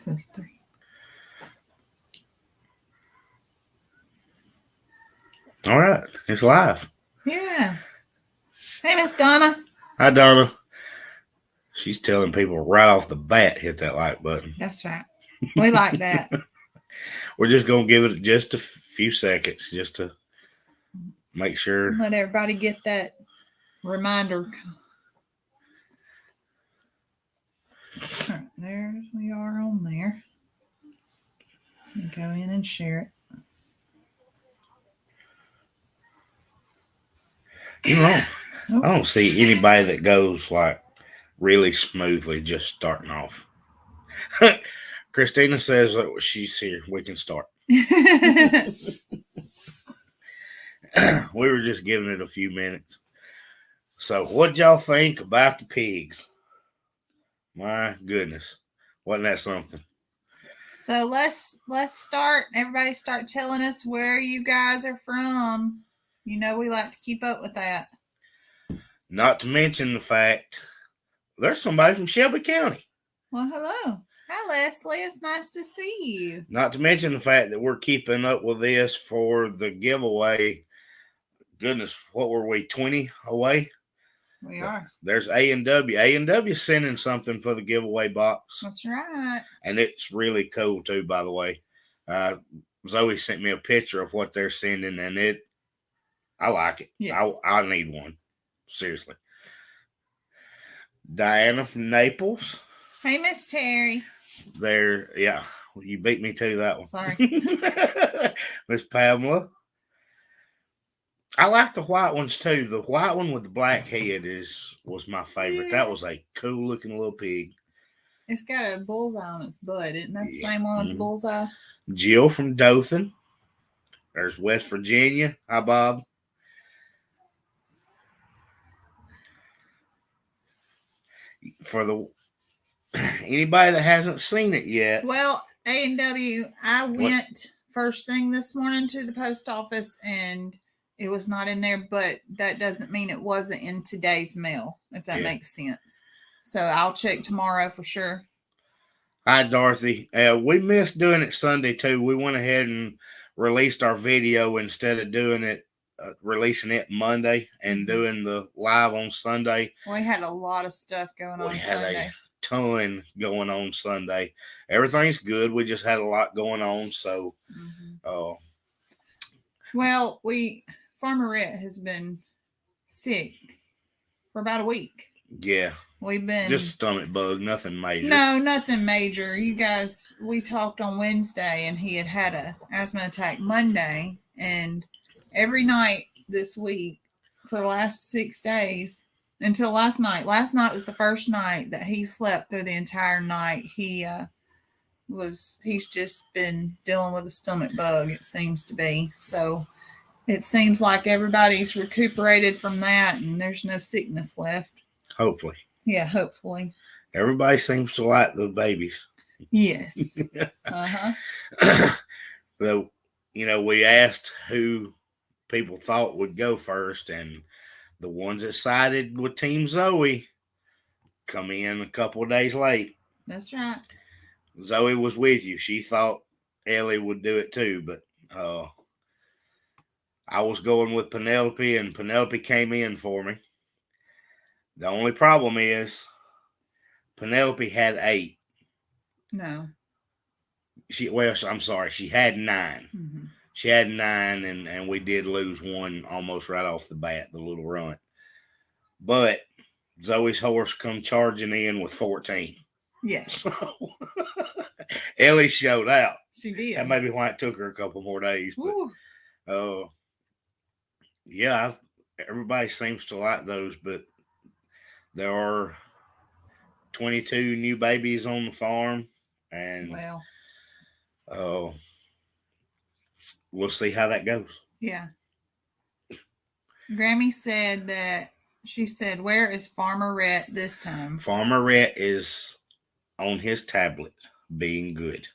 So it's 3. All right. It's live. Yeah. Hey, Miss Donna. Hi, Donna. She's telling people right off the bat, hit that like button. That's right. We like that. We're just going to give it just a few seconds just to make sure. Let everybody get that reminder. All right, there we are on there. Go in and share it. You know, I don't see anybody that goes like really smoothly just starting off. Christina says that she's here. We can start. We were just giving it a few minutes. So, what y'all think about the pigs? My goodness, wasn't that something? So let's start. Everybody start telling us where you guys are from. You know we like to keep up with that. Not to mention the fact there's somebody from Shelby County. Well, hello. Hi, Leslie. It's nice to see you. Not to mention the fact that we're keeping up with this for the giveaway. Goodness, what were we, 20 away? We are. There's A&W. A&W sending something for the giveaway box. That's right. And it's really cool, too, by the way. Zoe sent me a picture of what they're sending, and I like it. Yes. I need one. Seriously. Diana from Naples. Hey, Miss Terry. Yeah. You beat me to that one. Sorry. Miss Pamela. I like the white ones too. The white one with the black head was my favorite. That was a cool looking little pig. It's got a bullseye on its butt. Isn't that the same one with the bullseye? Jill from Dothan. There's West Virginia. Hi, Bob. For anybody that hasn't seen it yet. Well, A&W, I went first thing this morning to the post office and it was not in there, but that doesn't mean it wasn't in today's mail, if that makes sense. So I'll check tomorrow for sure. Hi, Dorothy. We missed doing it Sunday, too. We went ahead and released our video instead of doing it, releasing it Monday and doing the live on Sunday. We had a lot of stuff going on Sunday. We had a ton going on Sunday. Everything's good. We just had a lot going on, so... Well, Farmer Rhett has been sick for about a week. Yeah. We've been... Just stomach bug, nothing major. No, nothing major. You guys, we talked on Wednesday, and he had an asthma attack Monday, and every night this week for the last 6 days, until last night. Last night was the first night that he slept through the entire night. He's just been dealing with a stomach bug, it seems to be. So it seems like everybody's recuperated from that and there's no sickness left. Hopefully. Yeah, hopefully. Everybody seems to like the babies. Yes. So, we asked who people thought would go first, and the ones that sided with Team Zoe come in a couple of days late. That's right. Zoe was with you. She thought Ellie would do it too, but I was going with Penelope, and Penelope came in for me. The only problem is Penelope had 8. No. I'm sorry. She had 9. Mm-hmm. She had 9, and we did lose one almost right off the bat, the little runt. But Zoe's horse come charging in with 14. Yes. So, Ellie showed out. She did. That maybe why it took her a couple more days. But, everybody seems to like those, but there are 22 new babies on the farm, and we'll see how that goes. Yeah. Grammy said that she said, "Where is Farmer Rhett this time?" Farmer Rhett is on his tablet, being good.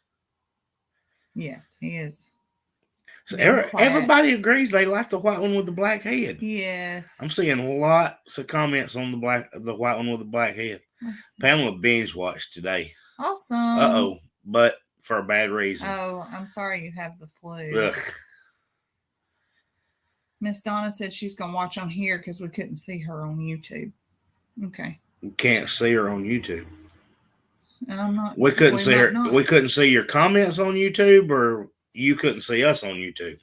Yes, he is. So everybody agrees they like the white one with the black head. Yes. I'm seeing lots of comments on the white one with the black head. Pamela binge watched today. Awesome. Uh-oh. but for a bad reason. Oh, I'm sorry you have the flu. Ugh. Miss Donna said she's going to watch on here because we couldn't see her on YouTube. Okay. You can't see her on YouTube. And I'm not. We couldn't see her. Not. We couldn't see your comments on YouTube, or you couldn't see us on YouTube.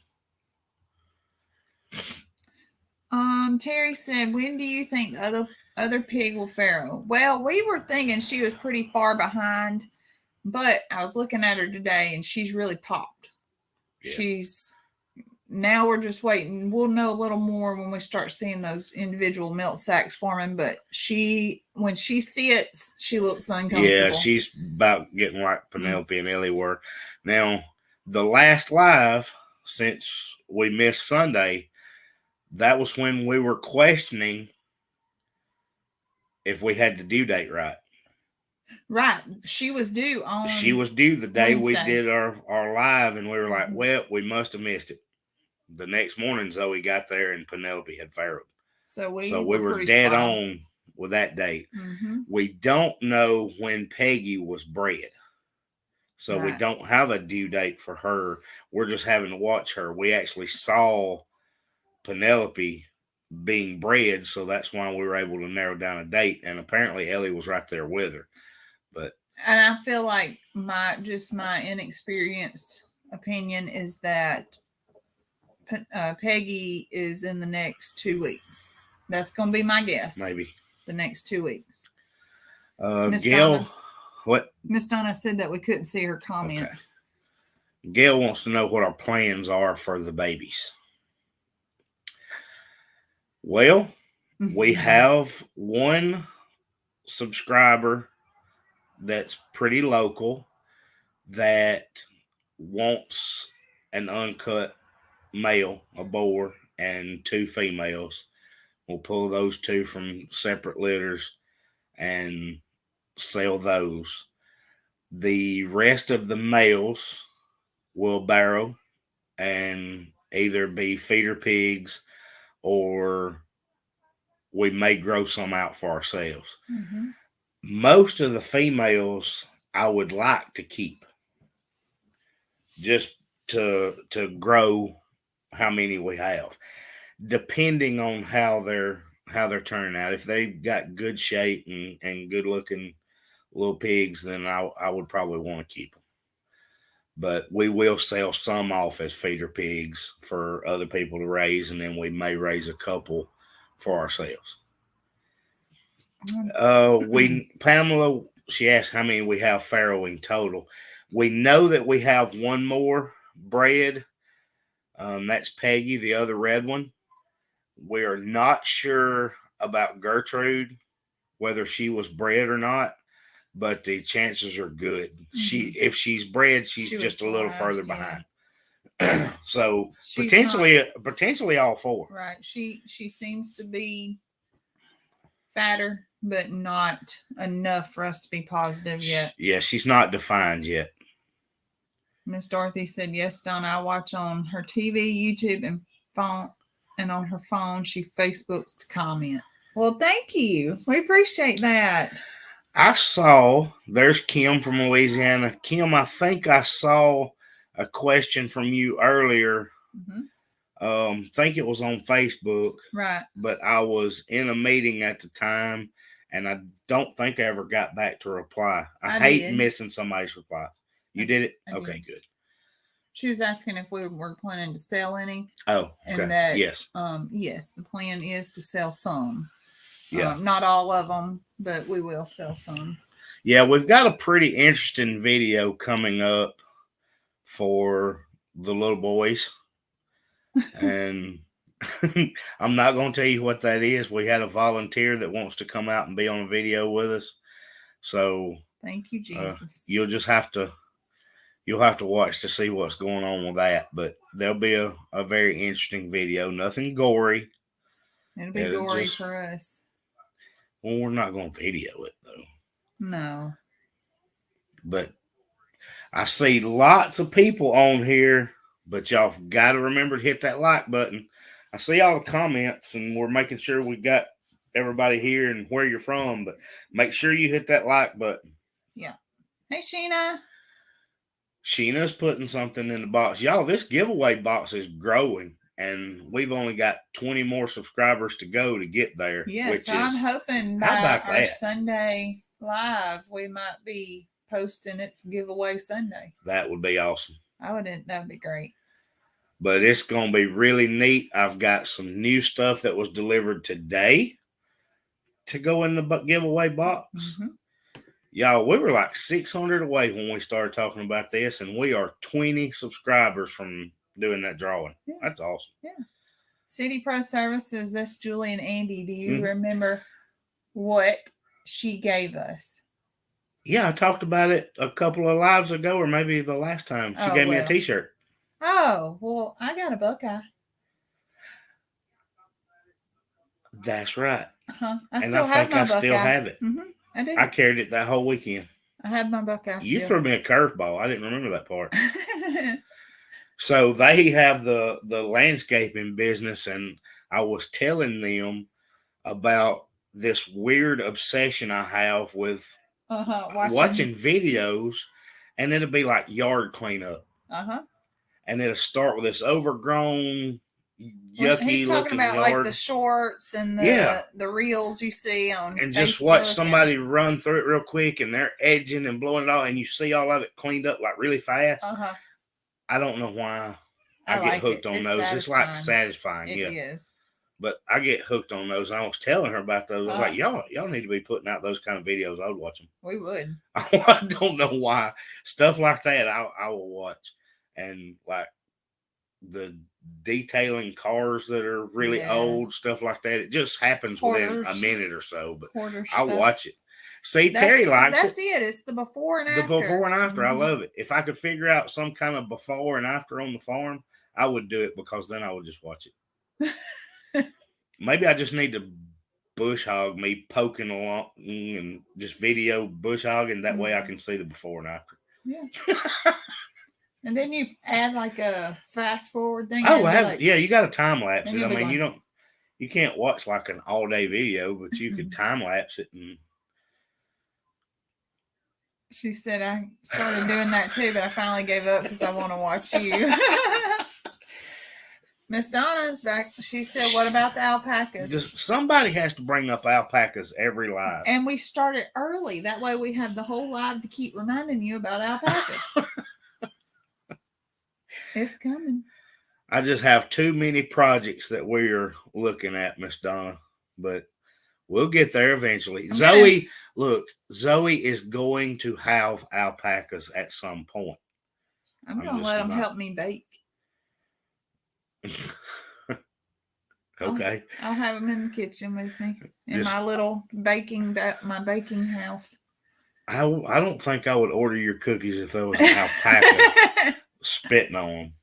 Terry said, when do you think the other pig will farrow? Well, we were thinking she was pretty far behind, but I was looking at her today and she's really popped. Yeah. Now we're just waiting. We'll know a little more when we start seeing those individual milk sacs forming, but when she sits, she looks uncomfortable. Yeah, she's about getting like Penelope and Ellie were. Now, the last live since we missed Sunday, that was when we were questioning if we had the due date right. Right. She was due the day Wednesday. We did our live, and we were like, well, we must have missed it. The next morning, Zoe got there, and Penelope had farrowed. So we were dead on with that date. Mm-hmm. We don't know when Peggy was bred. So we don't have a due date for her. We're just having to watch her. We actually saw Penelope being bred, so that's why we were able to narrow down a date. And apparently Ellie was right there with her. And I feel like my inexperienced opinion is that Peggy is in the next 2 weeks. That's going to be my guess. Maybe the next 2 weeks. Gail, what? Miss Donna said that we couldn't see her comments. Okay. Gail wants to know what our plans are for the babies. Well, we have one subscriber that's pretty local that wants an uncut male, a boar, and 2 females. We'll pull those 2 from separate litters and sell those. The rest of the males will barrow and either be feeder pigs or we may grow some out for ourselves. Mm-hmm. Most of the females I would like to keep just to grow how many we have, depending on how they're turning out. If they've got good shape and good looking little pigs, then I would probably want to keep them. But we will sell some off as feeder pigs for other people to raise, and then we may raise a couple for ourselves. Pamela, she asked how many we have farrowing total. We know that we have one more bred. That's Peggy, the other red one. We are not sure about Gertrude, whether she was bred or not, but the chances are good. Mm-hmm. If she's bred, she's just a little further behind. So she's potentially all 4. Right. She seems to be fatter, but not enough for us to be positive yet. Yeah, she's not defined yet. Miss Dorothy said, yes, Donna, I watch on her TV, YouTube, and phone, and on her phone, she Facebooks to comment. Well, thank you. We appreciate that. I saw, there's Kim from Louisiana. Kim, I think I saw a question from you earlier. Mm-hmm. Think it was on Facebook. Right. But I was in a meeting at the time, and I don't think I ever got back to reply. I hate missing somebody's reply. You did it? Okay, good. She was asking if we were planning to sell any. Oh, okay. And that, yes. Yes, the plan is to sell some. Yeah. Not all of them, but we will sell some. Yeah, we've got a pretty interesting video coming up for the little boys. And I'm not going to tell you what that is. We had a volunteer that wants to come out and be on a video with us. So thank you, Jesus. You'll have to watch to see what's going on with that. But there'll be a very interesting video. Nothing gory. It'll be gory for us. Well, we're not going to video it, though. No. But I see lots of people on here, but y'all got to remember to hit that like button. I see all the comments, and we're making sure we got everybody here and where you're from, but make sure you hit that like button. Yeah. Hey, Sheena. Sheena's putting something in the box. Y'all, this giveaway box is growing, and we've only got 20 more subscribers to go to get there. Yeah, which so is, I'm hoping how by about our that? Sunday live, we might be posting its giveaway Sunday. That would be awesome. That would be great. But it's going to be really neat. I've got some new stuff that was delivered today to go in the giveaway box. Mm-hmm. Y'all, we were like 600 away when we started talking about this, and we are 20 subscribers from doing that drawing. Yeah. That's awesome. Yeah. City Pro Services, that's Julie and Andy. Do you remember what she gave us? Yeah, I talked about it a couple of lives ago, or maybe the last time. She gave me a t-shirt. Oh, well, I got a Buckeye. That's right. Uh-huh. I still have it. Mm-hmm. I did. I carried it that whole weekend. I had my Buckeye You still. threw me a curveball. I didn't remember that part. So they have the landscaping business, and I was telling them about this weird obsession I have with watching videos, and it'll be like yard cleanup. And it'll start with this overgrown, yucky he's talking looking about yard. Like the shorts and the reels you see on and Facebook, just watch somebody run through it real quick, and they're edging and blowing it all, and you see all of it cleaned up like really fast. I don't know why I get hooked on those. It's like satisfying. It is. But I get hooked on those. I was telling her about those. I was like, y'all need to be putting out those kind of videos. I would watch them. We would. I don't know why. Stuff like that I will watch. And like the detailing cars that are really old, stuff like that. It just happens within a minute or so. But I'll watch it. See, Terry likes it. That's it. It's the before and after. The before and after. I love it. If I could figure out some kind of before and after on the farm, I would do it, because then I would just watch it. Maybe I just need to bush hog me poking along and just video bush hogging. That way I can see the before and after. Yeah. And then you add like a fast forward thing. You got to time lapse it. I mean, you can't watch like an all day video, but you could time lapse it. And she said I started doing that too, but I finally gave up because I want to watch you. Miss Donna's back. She said, "What about the alpacas?" Just somebody has to bring up alpacas every live. And we started early. That way we have the whole live to keep reminding you about alpacas. It's coming. I just have too many projects that we're looking at, Miss Donna. But we'll get there eventually. Okay. Zoe is going to have alpacas at some point. I'm going to let them help me bake. Okay. I'll have them in the kitchen with me in my little baking house. I don't think I would order your cookies if there was an alpaca spitting on them.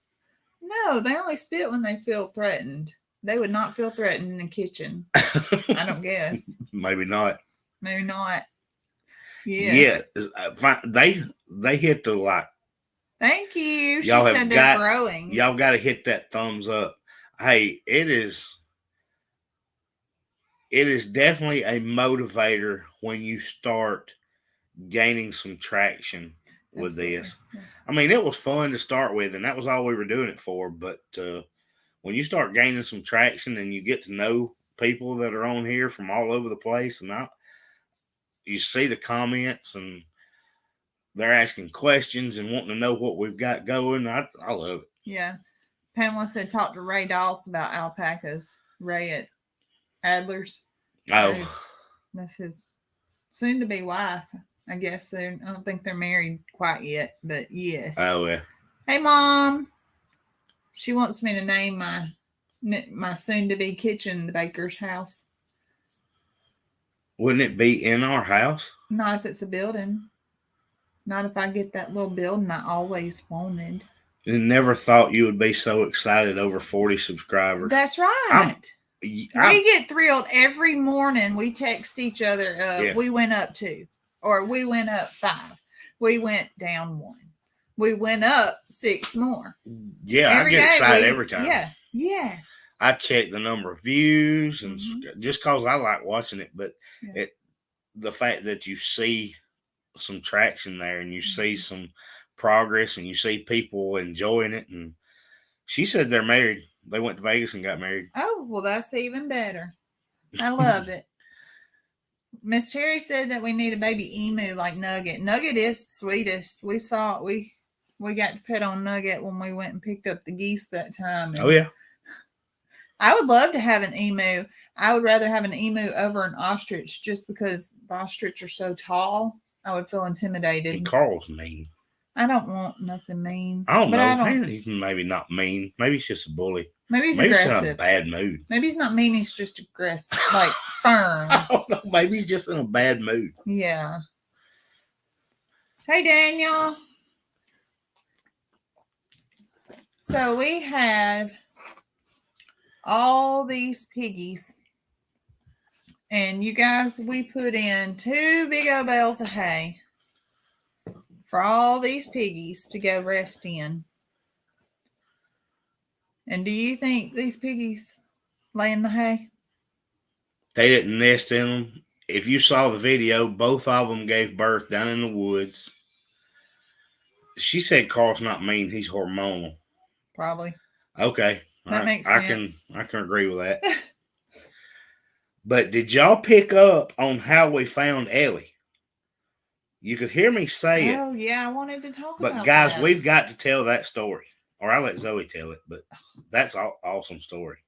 No, they only spit when they feel threatened. They would not feel threatened in the kitchen. I don't guess. Maybe not. Maybe not. Yeah. They hit the like. Thank you. She said they're growing. Y'all got to hit that thumbs up. Hey, it is definitely a motivator when you start gaining some traction with this. Yeah. I mean, it was fun to start with, and that was all we were doing it for. But when you start gaining some traction and you get to know people that are on here from all over the place, and you see the comments, and they're asking questions and wanting to know what we've got going. I love it. Yeah. Pamela said, talk to Ray Doss about alpacas. Ray at Adler's. Oh. That's his soon-to-be wife. I guess I don't think they're married quite yet, but yes. Oh, yeah. Hey, Mom. She wants me to name my soon-to-be kitchen the Baker's house. Wouldn't it be in our house? Not if it's a building. Not if I get that little building I always wanted. You never thought you would be so excited over 40 subscribers. That's right. We get thrilled every morning. We text each other. We went up 2, or we went up 5. We went down 1. We went up 6 more. Yeah, I get excited every time. Yeah. Yes. I check the number of views, and just because I like watching it, but the fact that you see some traction there, and you see some progress, and you see people enjoying it. And she said they're married. They went to Vegas and got married. Oh, well, that's even better. I love it. Miss Terry said that we need a baby emu like Nugget. Nugget is the sweetest. We saw it. We got to pet on Nugget when we went and picked up the geese that time. Oh yeah. I would love to have an emu. I would rather have an emu over an ostrich just because the ostrich are so tall. I would feel intimidated. And Carl's mean. I don't want nothing mean. I don't know. He's maybe not mean. Maybe he's just a bully. Maybe he's aggressive. He's in a bad mood. Maybe he's not mean. He's just aggressive, like firm. I don't know. Maybe he's just in a bad mood. Yeah. Hey, Daniel. So we had all these piggies, and you guys, we put in 2 big old bales of hay for all these piggies to go rest in. And do you think these piggies lay in the hay? They didn't nest in them. If you saw the video, both of them gave birth down in the woods. She said Carl's not mean. He's hormonal. Probably. Okay. That makes sense. I can agree with that. But did y'all pick up on how we found Ellie? You could hear me say it. Oh, yeah. I wanted to talk about that. But guys, we've got to tell that story. Or I'll let Zoe tell it. But that's an awesome story.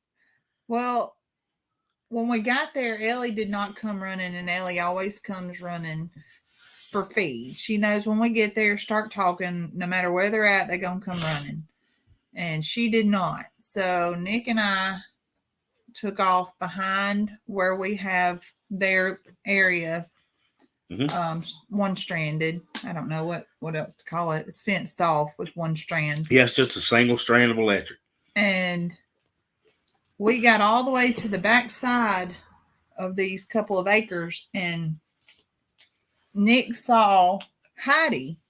Well, when we got there, Ellie did not come running. And Ellie always comes running for feed. She knows when we get there, start talking, no matter where they're at, they're going to come running. And she did not. So Nick and I took off behind where we have their area, one stranded. I don't know what else to call it. It's fenced off with one strand. Yeah, it's just a single strand of electric. And we got all the way to the back side of these couple of acres, and Nick saw Heidi.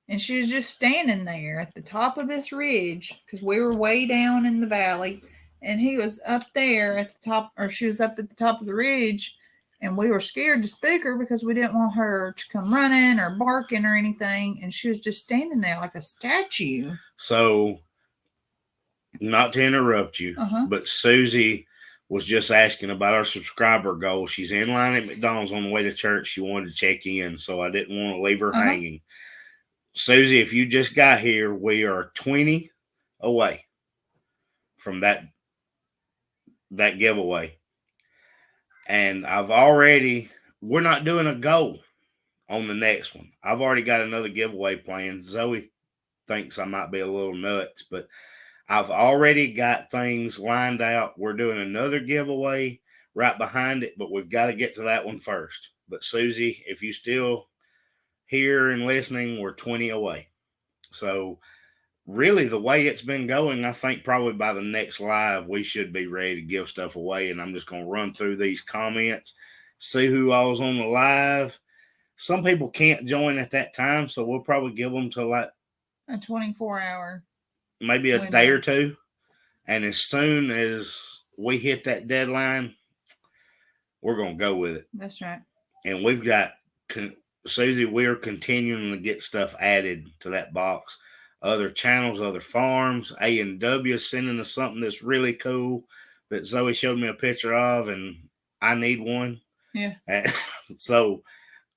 And she was just standing there at the top of this ridge because we were way down in the valley. And he was up there at the top, or she was up at the top of the ridge. And we were scared to spook her because we didn't want her to come running or barking or anything. And she was just standing there like a statue. So, not to interrupt you, but Susie was just asking about our subscriber goal. She's in line at McDonald's on the way to church. She wanted to check in, so I didn't want to leave her hanging. Susie, if you just got here, we are 20 away from that giveaway. And we're not doing a goal on the next one. I've already got another giveaway planned. Zoe thinks I might be a little nuts, but I've already got things lined out. We're doing another giveaway right behind it, but we've got to get to that one first. But Susie, if you still here and listening, we're 20 away. So really the way it's been going, I think probably by the next live, we should be ready to give stuff away. And I'm just going to run through these comments, see who all's on the live. Some people can't join at that time, so we'll probably give them to like a 24-hour, maybe a day or two. And as soon as we hit that deadline, we're going to go with it. That's right. And we've got Susie, we're continuing to get stuff added to that box. Other channels, other farms. A&W sending us something that's really cool that Zoe showed me a picture of, and I need one. Yeah. So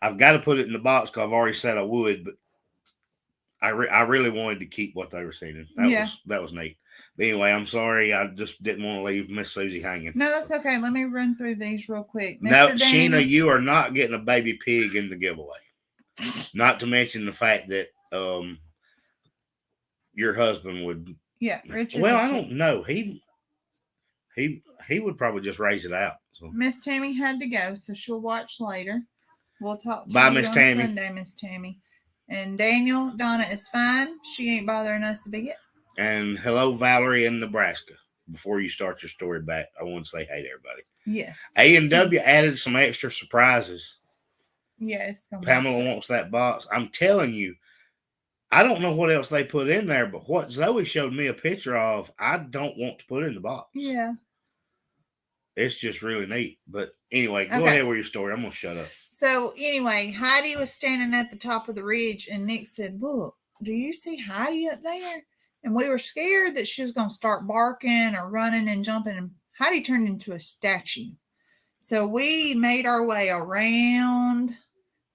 I've got to put it in the box because I've already said I would, but I really wanted to keep what they were sending. That was neat. But anyway, I'm sorry. I just didn't want to leave Miss Susie hanging. No, that's okay. Let me run through these real quick. No, Sheena, you are not getting a baby pig in the giveaway. Not to mention the fact that your husband would. Yeah, Richard. Well, I don't know. He would probably just raise it out. So. Miss Tammy had to go, so she'll watch later. We'll talk to Bye, you Miss on Tammy. Sunday, Miss Tammy. And Donna is fine. She ain't bothering us to be it. And hello, Valerie in Nebraska. Before you start your story back, I want to say hey to everybody. Yes. A&W added some extra surprises. Yes. Yeah, Pamela wants that box. I'm telling you, I don't know what else they put in there, but what Zoe showed me a picture of, I don't want to put in the box. Yeah. it's just really neat. But anyway, go Okay. ahead with your story. I'm gonna shut up. So anyway, Heidi was standing at the top of the ridge, and Nick said, "Look, do you see Heidi up there?" And we were scared that she was going to start barking or running and jumping. And Heidi turned into a statue. So we made our way around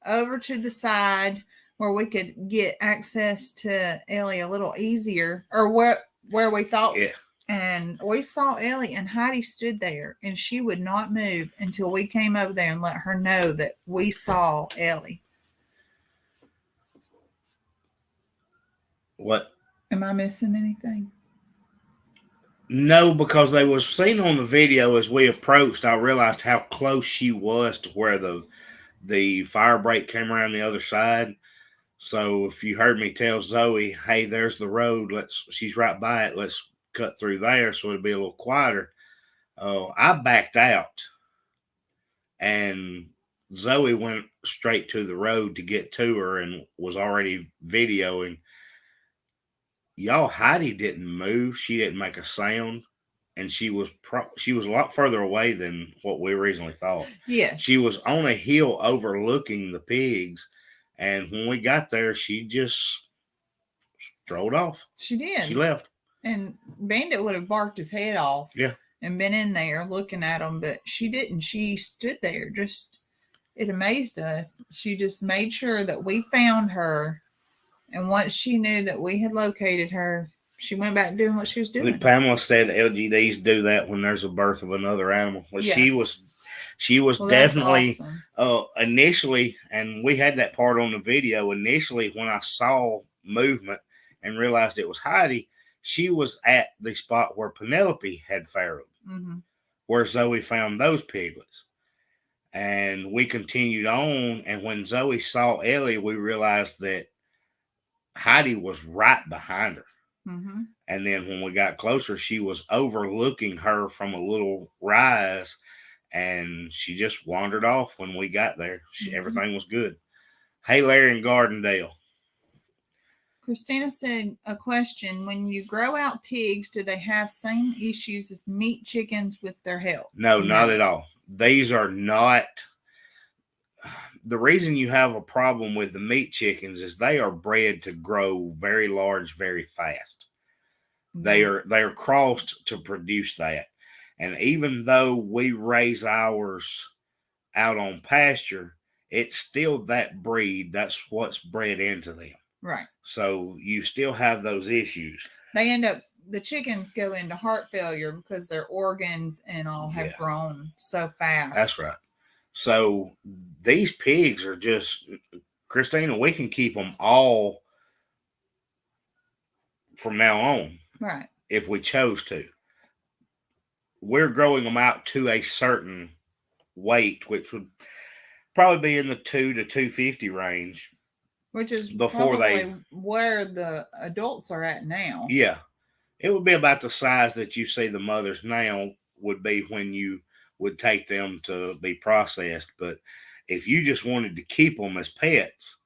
over to the side where we could get access to Ellie a little easier, or where we thought. Yeah. And we saw Ellie, and Heidi stood there, and she would not move until we came over there and let her know that we saw Ellie. What? Am I missing anything? No, because they was seen on the video as we approached. I realized how close she was to where the fire break came around the other side. So if you heard me tell Zoe, "Hey, there's the road. She's right by it. Let's cut through there so it'll be a little quieter." I backed out, and Zoe went straight to the road to get to her and was already videoing. Y'all, Heidi didn't move. She didn't make a sound, and she was a lot further away than what we originally thought. Yes. She was on a hill overlooking the pigs, and when we got there, she just strolled off. She did. She left. And Bandit would have barked his head off. Yeah. And been in there looking at them, but she didn't. She stood there. Just, it amazed us. She just made sure that we found her. And once she knew that we had located her, she went back doing what she was doing. Pamela said LGDs do that when there's a birth of another animal. Well, yeah. She was definitely awesome. Initially, and we had that part on the video. Initially, when I saw movement and realized it was Heidi, she was at the spot where Penelope had farrowed, where Zoe found those piglets. And we continued on, and when Zoe saw Ellie, we realized that Heidi was right behind her. And then when we got closer, she was overlooking her from a little rise, and she just wandered off when we got there. Everything was good. Hey, Larry and Gardendale. Christina said, a question: when you grow out pigs, do they have same issues as meat chickens with their health? No, not at all. These are not. The reason you have a problem with the meat chickens is they are bred to grow very large, very fast. They are crossed to produce that. And even though we raise ours out on pasture, it's still that breed. That's what's bred into them. Right. So you still have those issues. The chickens go into heart failure because their organs and all have grown so fast. That's right. So these pigs are just, Christina, we can keep them all from now on. Right. If we chose to. We're growing them out to a certain weight, which would probably be in the 2 to 250 range. Which is probably where the adults are at now. Yeah. It would be about the size that you see the mothers now would be when you would take them to be processed. But if you just wanted to keep them as pets,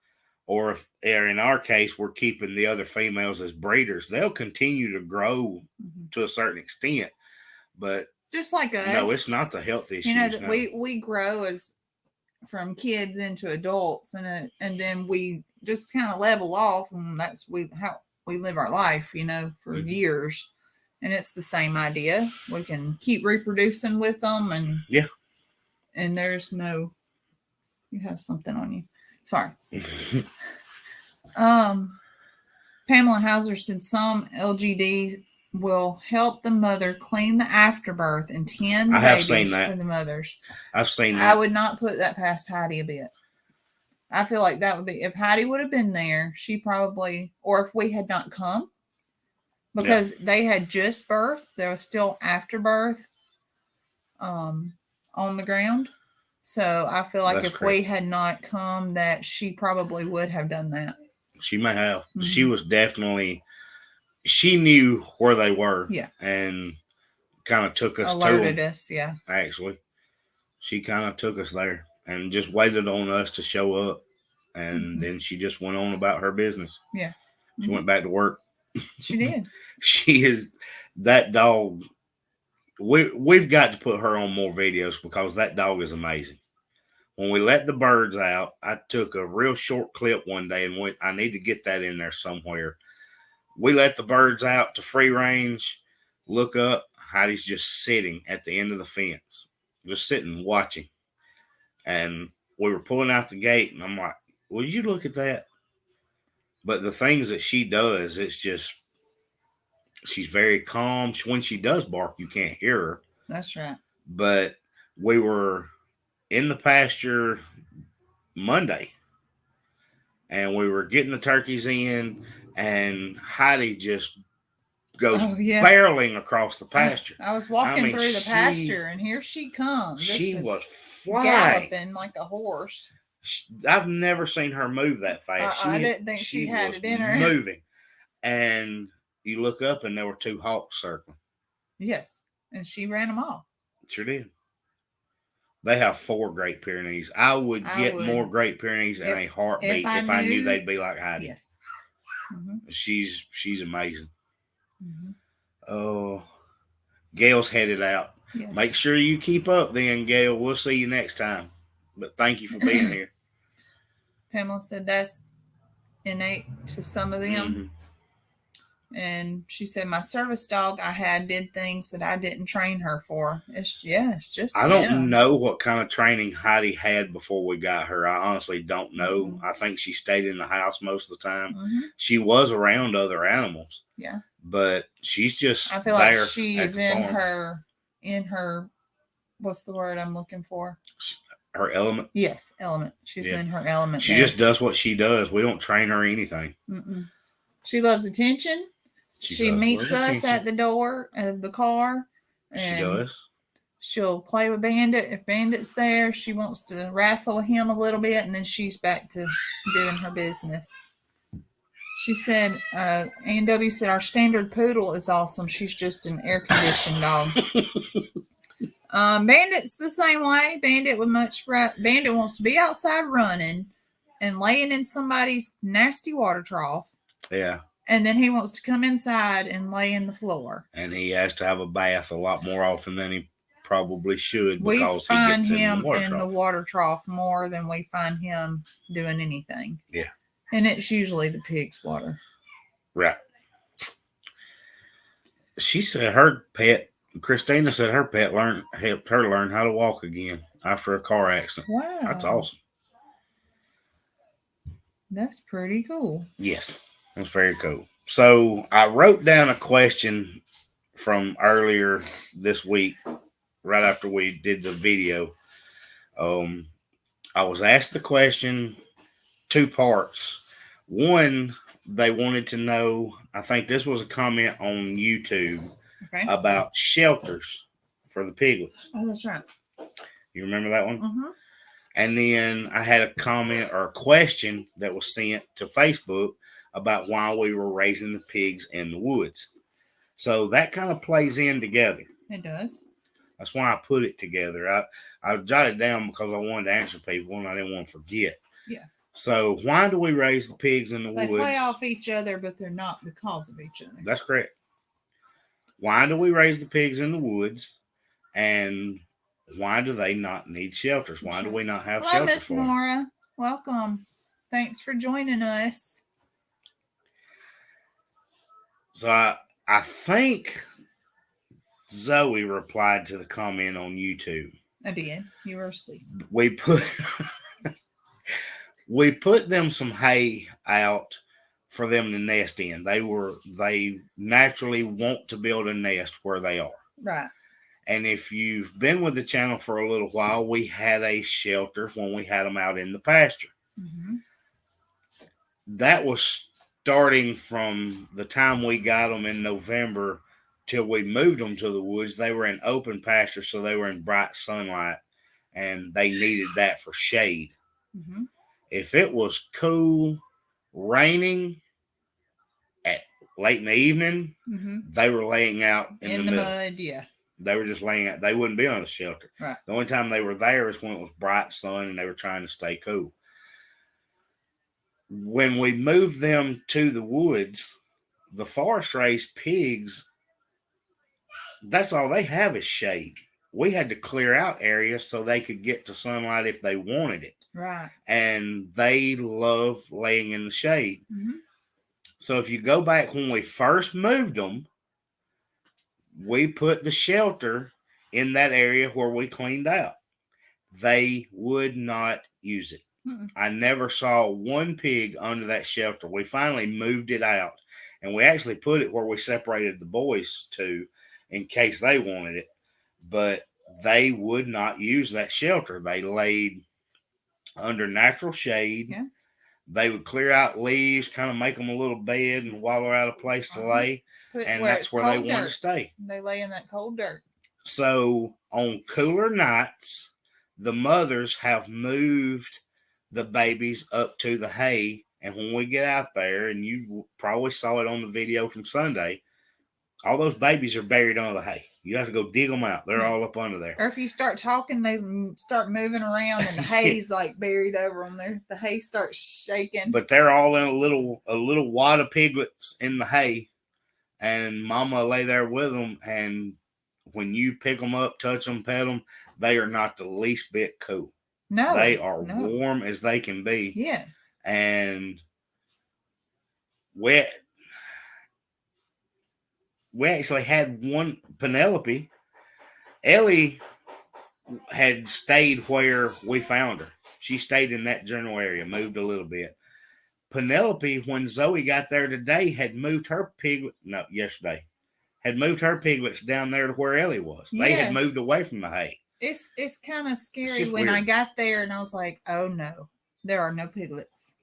or if in our case, we're keeping the other females as breeders, they'll continue to grow to a certain extent. But just like us. No, it's not the health issues. That we grow as from kids into adults, and then we just kind of level off, and that's how we live our life, for years. And it's the same idea. We can keep reproducing with them, and and there's no. You have something on you. Sorry. Pamela Hauser said some LGDs will help the mother clean the afterbirth and tend babies for the mothers. I've seen that. I would not put that past Heidi a bit. I feel like that would be, if Heidi would have been there, she probably, or if we had not come, because they had just birthed, there was still afterbirth on the ground. So I feel like if we had not come, that she probably would have done that. She may have. She was definitely, she knew where they were. Yeah. And kind of took us alerted us. Yeah. Actually, she kind of took us there and just waited on us to show up. And then she just went on about her business. Yeah. She went back to work. She did. That dog we've got to put her on more videos because that dog is amazing. When we let the birds out, I took a real short clip one day and I need to get that in there somewhere. We let the birds out to free range, look up, Heidi's just sitting at the end of the fence, just sitting watching. And we were pulling out the gate, and I'm like, "Will you look at that?" But the things that she does, it's just, she's very calm. When she does bark, you can't hear her. That's right. But we were in the pasture Monday, and we were getting the turkeys in, and Heidi just goes barreling across the pasture. I was walking through the pasture, and here she comes. She was flying, galloping like a horse. I've never seen her move that fast. I didn't think she had it in her. Moving, and you look up, and there were 2 hawks circling. Yes, and she ran them off. Sure did. They have 4 Great Pyrenees. I would get more Great Pyrenees in a heartbeat if I knew they'd be like Heidi. Yes. She's amazing. Oh, Gail's headed out. Yes. Make sure you keep up then, Gail. We'll see you next time. But thank you for being here. Pamela said that's innate to some of them. And she said, my service dog I had did things that I didn't train her for. It's just. I don't know what kind of training Heidi had before we got her. I honestly don't know. I think she stayed in the house most of the time. She was around other animals. Yeah. But she's just, I feel like she is in her, what's the word I'm looking for? Her element. Yes, element. She's in her element. She just does what she does. We don't train her anything. She loves attention. She meets us at the door of the car. And she does. She'll play with Bandit. If Bandit's there, she wants to wrestle with him a little bit, and then she's back to doing her business. She said, A&W said, our standard poodle is awesome. She's just an air-conditioned dog. Bandit's the same way. Bandit wants to be outside running and laying in somebody's nasty water trough. Yeah. And then he wants to come inside and lay in the floor. And he has to have a bath a lot more often than he probably should. We find him in the water trough more than we find him doing anything. Yeah. And it's usually the pig's water. Right. She said Christina said her pet helped her learn how to walk again after a car accident. Wow. That's awesome. That's pretty cool. Yes. That's very cool. So I wrote down a question from earlier this week, right after we did the video. I was asked the question, 2 parts. One, they wanted to know, I think this was a comment on YouTube about shelters for the piglets. Oh, that's right. You remember that one? Mm-hmm. And then I had a comment or a question that was sent to Facebook about why we were raising the pigs in the woods. So that kind of plays in together. It does. That's why I put it together. I jotted it down because I wanted to answer people and I didn't want to forget. Yeah. So why do we raise the pigs in the woods? They play off each other, but they're not because of each other. That's correct. Why do we raise the pigs in the woods? And why do they not need shelters? Why do we not have shelters? Miss Nora. Welcome. Thanks for joining us. So I think Zoe replied to the comment on YouTube. I did. You were asleep. We put them some hay out for them to nest in. They naturally want to build a nest where they are. Right. And if you've been with the channel for a little while, we had a shelter when we had them out in the pasture. Mm-hmm. That was starting from the time we got them in November till we moved them to the woods. They were in open pasture, so they were in bright sunlight, and they needed that for shade. Mm-hmm. If it was cool, raining at late in the evening, they were laying out in the mud. Yeah. They were just laying out. They wouldn't be on the shelter. Right. The only time they were there is when it was bright sun and they were trying to stay cool. When we moved them to the woods, the forest raised pigs that's all they have is shade. We had to clear out areas so they could get to sunlight if they wanted it. Right. And they love laying in the shade. Mm-hmm. So if you go back when we first moved them, we put the shelter in that area where we cleaned out. They would not use it. Mm-mm. I never saw one pig under that shelter. We finally moved it out, and we actually put it where we separated the boys to in case they wanted it. But they would not use that shelter. They laid under natural shade. Yeah. They would clear out leaves, kind of make them a little bed and wallow out a place to lay. And that's where they wanted to stay. They lay in that cold dirt. So on cooler nights, the mothers have moved the babies up to the hay. And when we get out there, and you probably saw it on the video from Sunday, all those babies are buried under the hay. You have to go dig them out. They're all up under there. Or if you start talking, they start moving around, and the hay's like buried over them. There, the hay starts shaking. But they're all in a little wad of piglets in the hay, and Mama lay there with them. And when you pick them up, touch them, pet them, they are not the least bit cool. No, they are warm as they can be. Yes, and we actually had one, Penelope. Ellie had stayed where we found her. She stayed in that general area, moved a little bit. Penelope, when Zoe got there today, had moved her yesterday, had moved her piglets down there to where Ellie was. They had moved away from the hay. It's kind of scary when I got there and I was like, oh no, there are no piglets.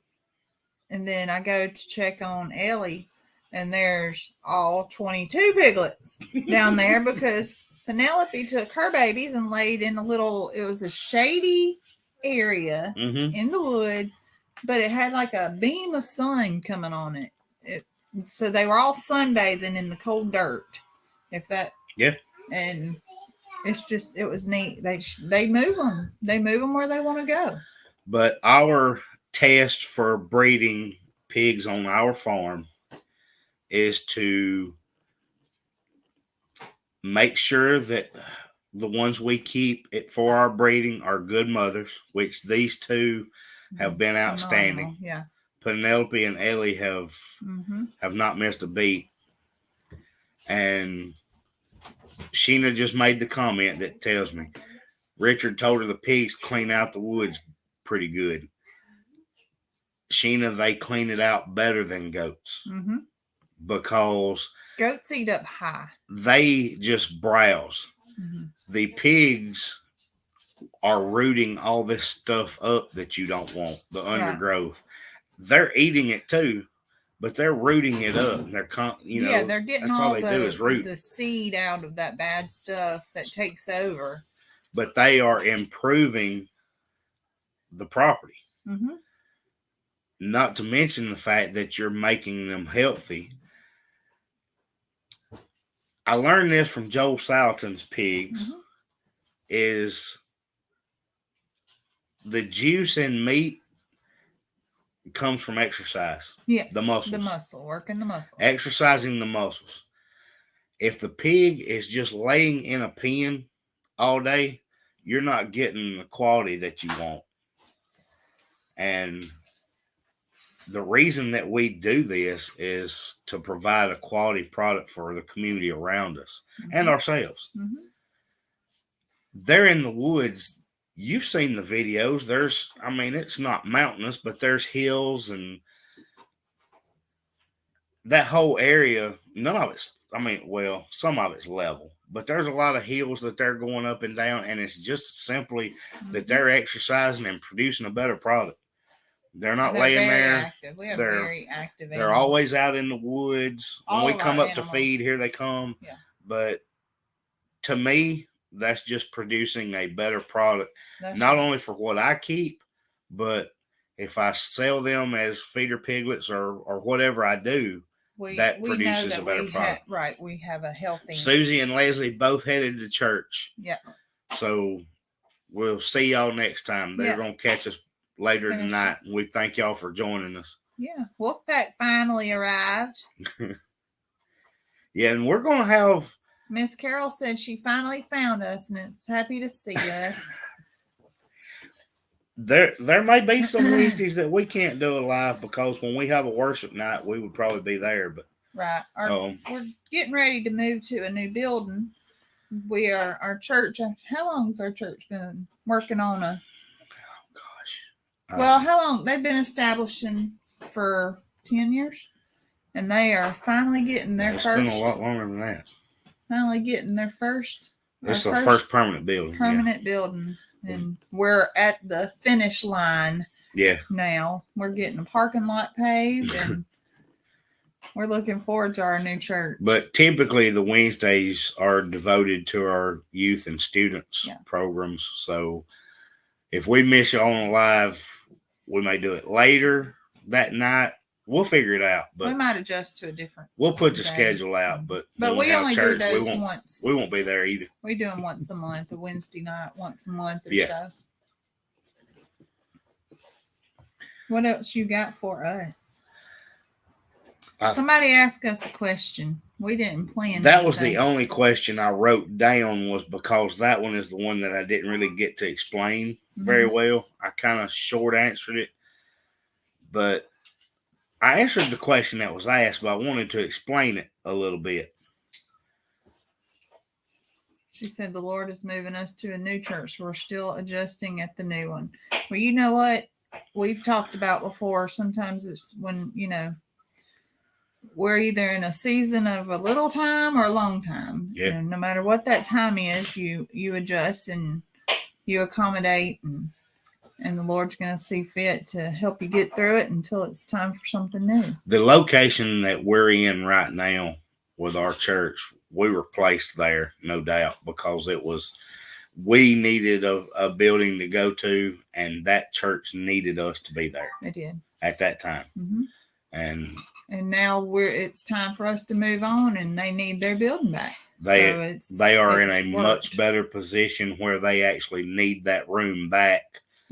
And then I go to check on Ellie, and there's all 22 piglets down there because Penelope took her babies and laid in it was a shady area in the woods, but it had like a beam of sun coming on it. So they were all sunbathing in the cold dirt. And it was neat. They move them. They move them where they want to go. But our test for breeding pigs on our farm is to make sure that the ones we keep for our breeding are good mothers, which these two have been outstanding. Phenomenal. Yeah. Penelope and Ellie have not missed a beat. And Sheena just made the comment that tells me Richard told her the pigs clean out the woods pretty good. Sheena, they clean it out better than goats because goats eat up high. They just browse. The pigs are rooting all this stuff up that you don't want, the undergrowth. They're eating it too, but they're rooting it up. They're they're getting all they do is root the seed out of that bad stuff that takes over. But they are improving the property. Not to mention the fact that you're making them healthy. I learned this from Joel Salatin's pigs, is the juice in meat comes from exercise. Yes. The muscles. The muscle, working the muscle. Exercising the muscles. If the pig is just laying in a pen all day, you're not getting the quality that you want. And the reason that we do this is to provide a quality product for the community around us and ourselves. They're in the woods. You've seen the videos. It's not mountainous, but there's hills and that whole area. None of it's, some of it's level, but there's a lot of hills that they're going up and down, and it's just simply that they're exercising and producing a better product. They're not laying there. Active. We have very active animals. They're always out in the woods. When we come up to feed, here they come. Yeah. But to me, that's just producing a better product, not only for what I keep, but if I sell them as feeder piglets or whatever I do, that produces a better product. We have a healthy. Susie and Leslie both headed to church. Yeah. So we'll see y'all next time. They're going to catch us later tonight. We thank y'all for joining us. Yeah. Wolfpack finally arrived. Yeah, and we're going to have Miss Carol said she finally found us and it's happy to see us. There may be some Wednesdays that we can't do it live because when we have a worship night, we would probably be there. But right, we're getting ready to move to a new building. We are our church. How long has our church been working on a? Oh gosh. Well, how long they've been establishing for 10 years, and they are finally getting their first. It's been a lot longer than that. Finally getting their first. It's our first permanent building. Permanent building. And we're at the finish line. Yeah. Now we're getting a parking lot paved, and we're looking forward to our new church. But typically, the Wednesdays are devoted to our youth and students programs. So if we miss it on live, we may do it later that night. We'll figure it out. But we might adjust to a different. We'll put the schedule out. But we only do those once. We won't be there either. We do them once a month, a Wednesday night, once a month or so. What else you got for us? Somebody asked us a question. We didn't plan. That was the only question I wrote down, was because that one is the one that I didn't really get to explain very well. I kind of short answered it, but I answered the question that was asked, but I wanted to explain it a little bit. She said the Lord is moving us to a new church. We're still adjusting at the new one. Well, you know what? We've talked about before. Sometimes it's when, we're either in a season of a little time or a long time. Yeah. And no matter what that time is, you adjust and you accommodate, and the Lord's going to see fit to help you get through it until it's time for something new. The location that we're in right now with our church, we were placed there, no doubt, because we needed a building to go to, and that church needed us to be there. They did. At that time. Mm-hmm. And now it's time for us to move on, and they need their building back. They are in a much better position where they actually need that room back.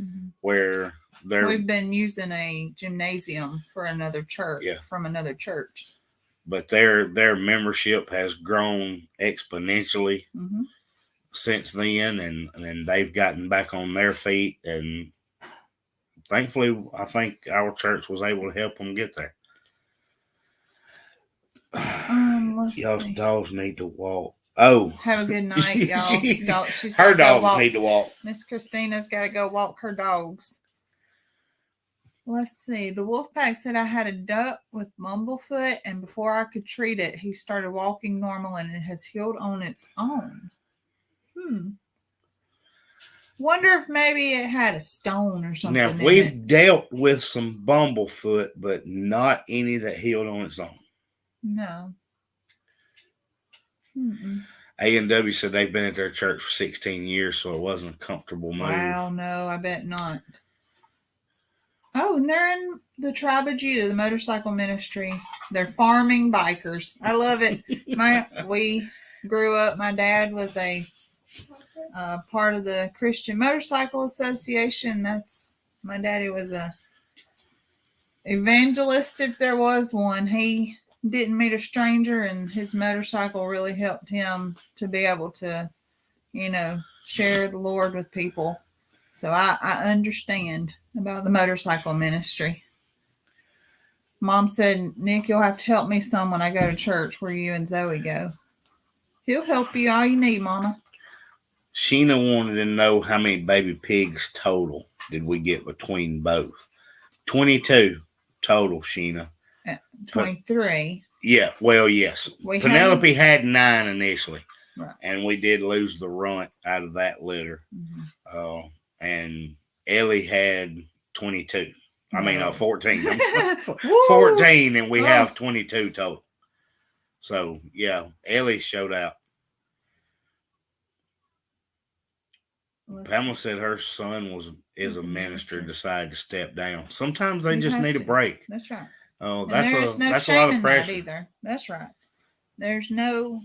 Mm-hmm. Where we've been using a gymnasium for another church from another church, but their membership has grown exponentially since then, and they've gotten back on their feet, and thankfully I think our church was able to help them get there. Y'all's dogs need to walk. Oh, have a good night, y'all. Her dogs need to walk. Miss Christina's got to go walk her dogs. Let's see. The wolf pack said I had a duck with bumblefoot, and before I could treat it, he started walking normal, and it has healed on its own. Wonder if maybe it had a stone or something. Now, we've dealt with some bumblefoot, but not any that healed on its own. No. A&W said they've been at their church for 16 years, so it wasn't a comfortable move. Wow, no, I bet not. Oh, and they're in the Tribe of Judah, the motorcycle ministry. They're farming bikers. I love it. We grew up, my dad was a part of the Christian Motorcycle Association. My daddy was a evangelist, if there was one. He didn't meet a stranger, and his motorcycle really helped him to be able to, share the Lord with people. So I understand about the motorcycle ministry. Mom said, Nick, you'll have to help me some when I go to church where you and Zoe go. He'll help you all you need, Mama. Sheena wanted to know how many baby pigs total did we get between both. 22 total, Sheena. 23. Yeah, well, yes. Penelope had 9 initially. Right. And we did lose the runt out of that litter. Mm-hmm. And Ellie had 22. I mean, 14. 14, and we have 22 total. So, yeah, Ellie showed out. Pamela said her son is a minister, decided to step down. Sometimes they just need a break. That's right. Oh, that's a lot of pressure. Either. That's right. There's no,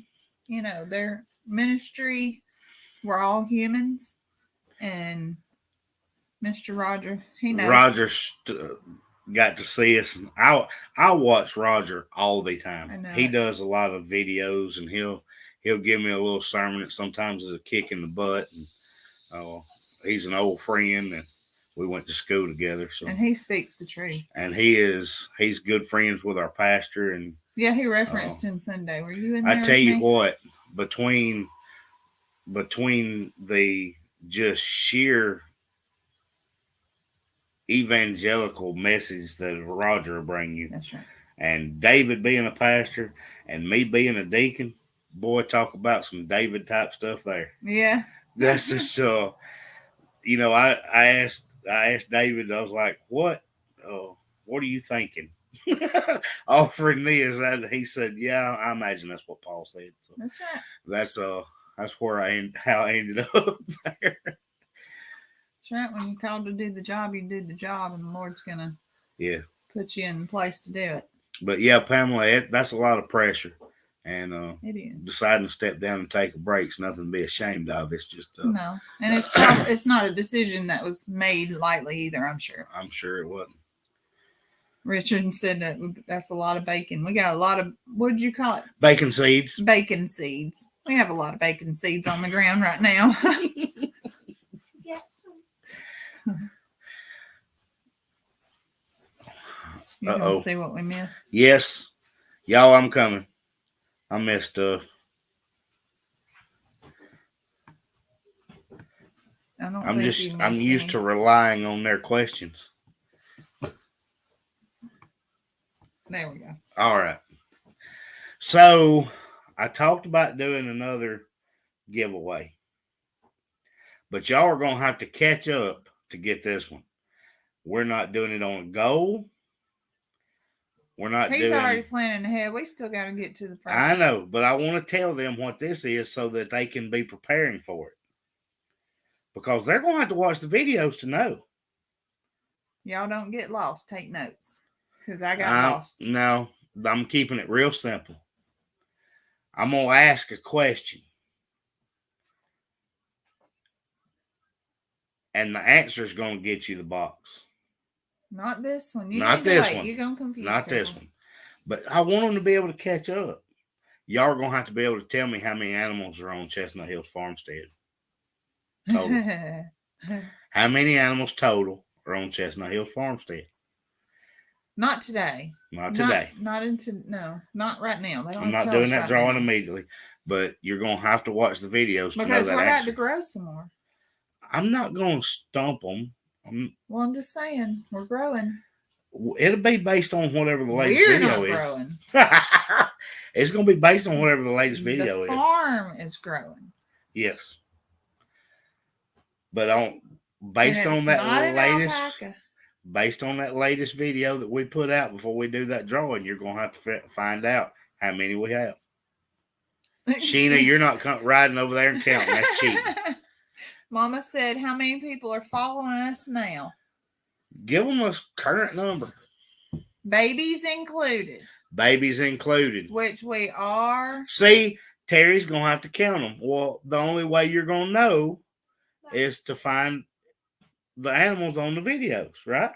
their ministry. We're all humans, and Mr. Roger, he knows. Roger got to see us. I watch Roger all the time. I know he does a lot of videos, and he'll he'll give me a little sermon that sometimes is a kick in the butt. And he's an old friend, and we went to school together. So, and he speaks the truth. And he's good friends with our pastor. And yeah, he referenced him Sunday. Were you in there? I tell you what, between the just sheer evangelical message that Roger will bring you, that's right, and David being a pastor and me being a deacon, boy, talk about some David type stuff there. Yeah, that's just I asked David, I was like, what are you thinking? Offering this, and he said, yeah, I imagine that's what Paul said. So that's right. That's where how I ended up there. That's right. When you're called to do the job, you do the job, and the Lord's gonna put you in place to do it. But yeah, Pamela, that's a lot of pressure, and it is. Deciding to step down and take a break's nothing to be ashamed of. It's just no, and it's not a decision that was made lightly either. I'm sure it wasn't. Richard said that's a lot of bacon. We got a lot of, what did you call it? Bacon seeds. Bacon seeds. We have a lot of bacon seeds on the ground right now. Yes. You want to see what we missed? Yes. Y'all, I'm coming. I missed stuff. I'm used to relying on their questions. There we go. All right. So I talked about doing another giveaway, but y'all are going to have to catch up to get this one. We're not doing it on a goal. He's already planning ahead. We still got to get to the first. I know, but I want to tell them what this is so that they can be preparing for it. Because they're going to have to watch the videos to know. Y'all don't get lost. Take notes. Because I got lost. No, I'm keeping it real simple. I'm going to ask a question. And the answer is going to get you the box. Not this one. Not this one. You're going to confuse Not people. this one. But I want them to be able to catch up. Y'all are going to have to be able to tell me how many animals are on Chestnut Hills Farmstead. Total. How many animals total are on Chestnut Hills Farmstead? Not today. Not today. Not right now. They don't. I'm not doing that drawing immediately, but you're going to have to watch the videos because we're about to grow some more. I'm not going to stump them. I'm just saying we're growing. It'll be based on whatever the latest video is. Growing. It's going to be based on whatever the latest video is. The farm is growing. Yes. But based on that latest video that we put out before we do that drawing, you're going to have to find out how many we have. Sheena, you're not riding over there and counting. That's cheating. Mama said, how many people are following us now? Give them a current number. Babies included. Which we are. See, Terry's going to have to count them. Well, the only way you're going to know is to find the animals on the videos, right?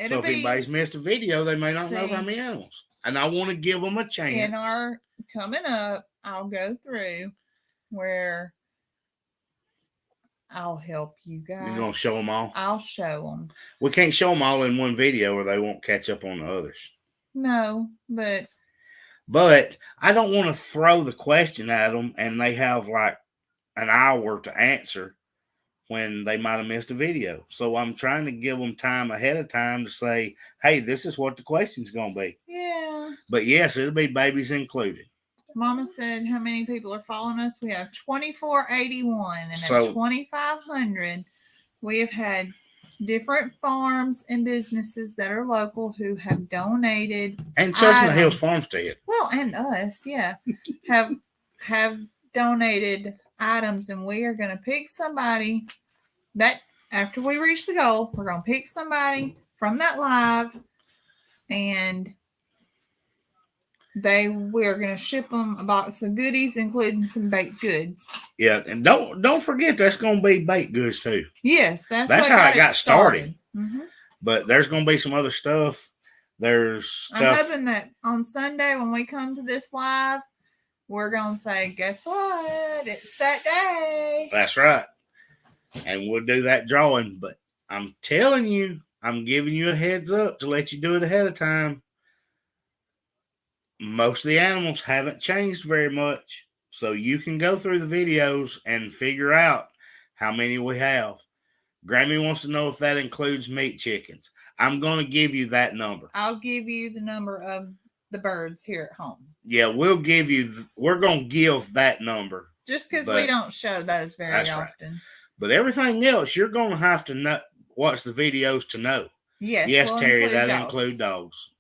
So if anybody's missed a video, they may not know how many animals. And I want to give them a chance. In our coming up, I'll go through where I'll help you guys. You're going to show them all? I'll show them. We can't show them all in one video or they won't catch up on the others. No, but I don't want to throw the question at them and they have like an hour to answer when they might have missed a video. So I'm trying to give them time ahead of time to say, hey, this is what the question's going to be. Yeah. But yes, it'll be babies included. Mama said, how many people are following us? We have 2481. And at 2,500, we have had different farms and businesses that are local who have donated. And Chestnut Hills Farmstead. Well, and us, yeah, have donated items. And we are going to pick somebody that after we reach the goal, we're going to pick somebody from that live and we're going to ship them a box of goodies, including some baked goods. Yeah, and don't forget that's going to be baked goods too. Yes, that's how it got started. Mm-hmm. But there's going to be some other stuff. There's stuff. I'm hoping that on Sunday when we come to this live, we're going to say, guess what? It's that day. That's right. And we'll do that drawing. But I'm telling you, I'm giving you a heads up to let you do it ahead of time. Most of the animals haven't changed very much. So you can go through the videos and figure out how many we have. Grammy wants to know if that includes meat chickens. I'm going to give you that number. I'll give you the number of the birds here at home. Yeah, we're going to give that number. Just because we don't show those very often. Right. But everything else, you're going to have to watch the videos to know. Yes, we'll Terry, that include dogs.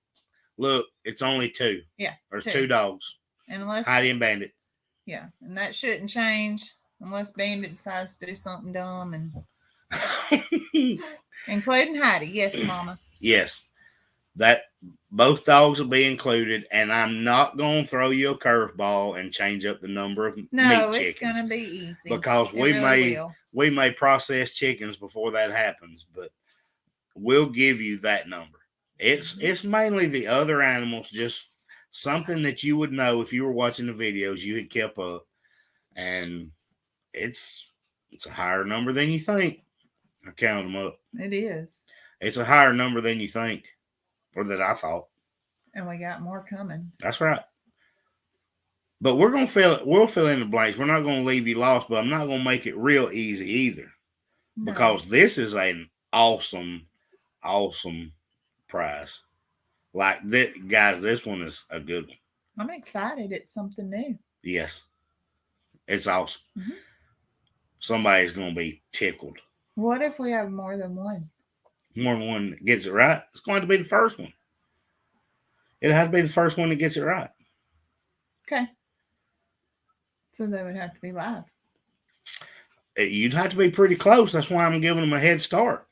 Look, it's only 2. Yeah. There's 2 dogs. Unless Heidi and Bandit. Yeah, and that shouldn't change unless Bandit decides to do something dumb and including Heidi. Yes, Mama. Yes. That both dogs will be included, and I'm not going to throw you a curveball and change up the number of meat chickens. It's going to be easy because we may process chickens before that happens, but we'll give you that number. It's mainly the other animals, just something that you would know if you were watching the videos, you had kept up, and it's a higher number than you think. I count them up. It is. It's a higher number than you think, or that I thought. And we got more coming. That's right. But we'll fill in the blanks. We're not going to leave you lost, but I'm not going to make it real easy either. No. Because this is an awesome, awesome prize. Like that, guys, this one is a good one. I'm excited. It's something new. Yes. It's awesome. Mm-hmm. Somebody's going to be tickled. What if we have more than one? More than one that gets it right? It's going to be the first one. It'll have to be the first one that gets it right. Okay. So they would have to be live. You'd have to be pretty close. That's why I'm giving them a head start.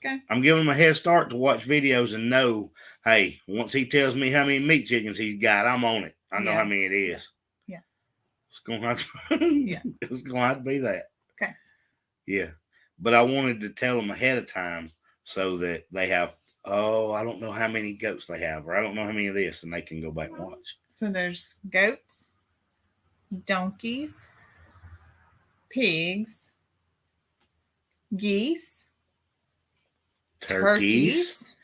Okay. I'm giving them a head start to watch videos and know, hey, once he tells me how many meat chickens he's got, I'm on it. I know how many it is. Yeah. It's going to have to, it's going to have to be that. Okay. Yeah. But I wanted to tell them ahead of time so that they have, I don't know how many goats they have, or I don't know how many of this, and they can go back and watch. So there's goats, donkeys, pigs, geese, turkeys,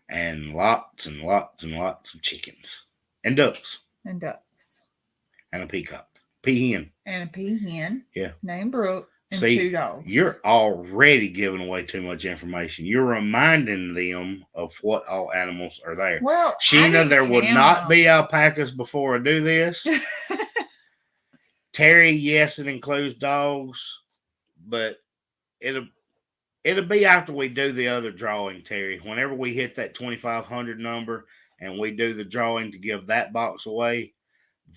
and lots and lots and lots of chickens, and ducks, and a peacock, peahen, and a peahen. Yeah, named Brooke, and See, 2 dogs. You're already giving away too much information. You're reminding them of what all animals are there. Well, Sheena, there would not be alpacas before I do this. Terry, yes, it includes dogs, but it'll be after we do the other drawing, Terry. Whenever we hit that 2,500 number and we do the drawing to give that box away,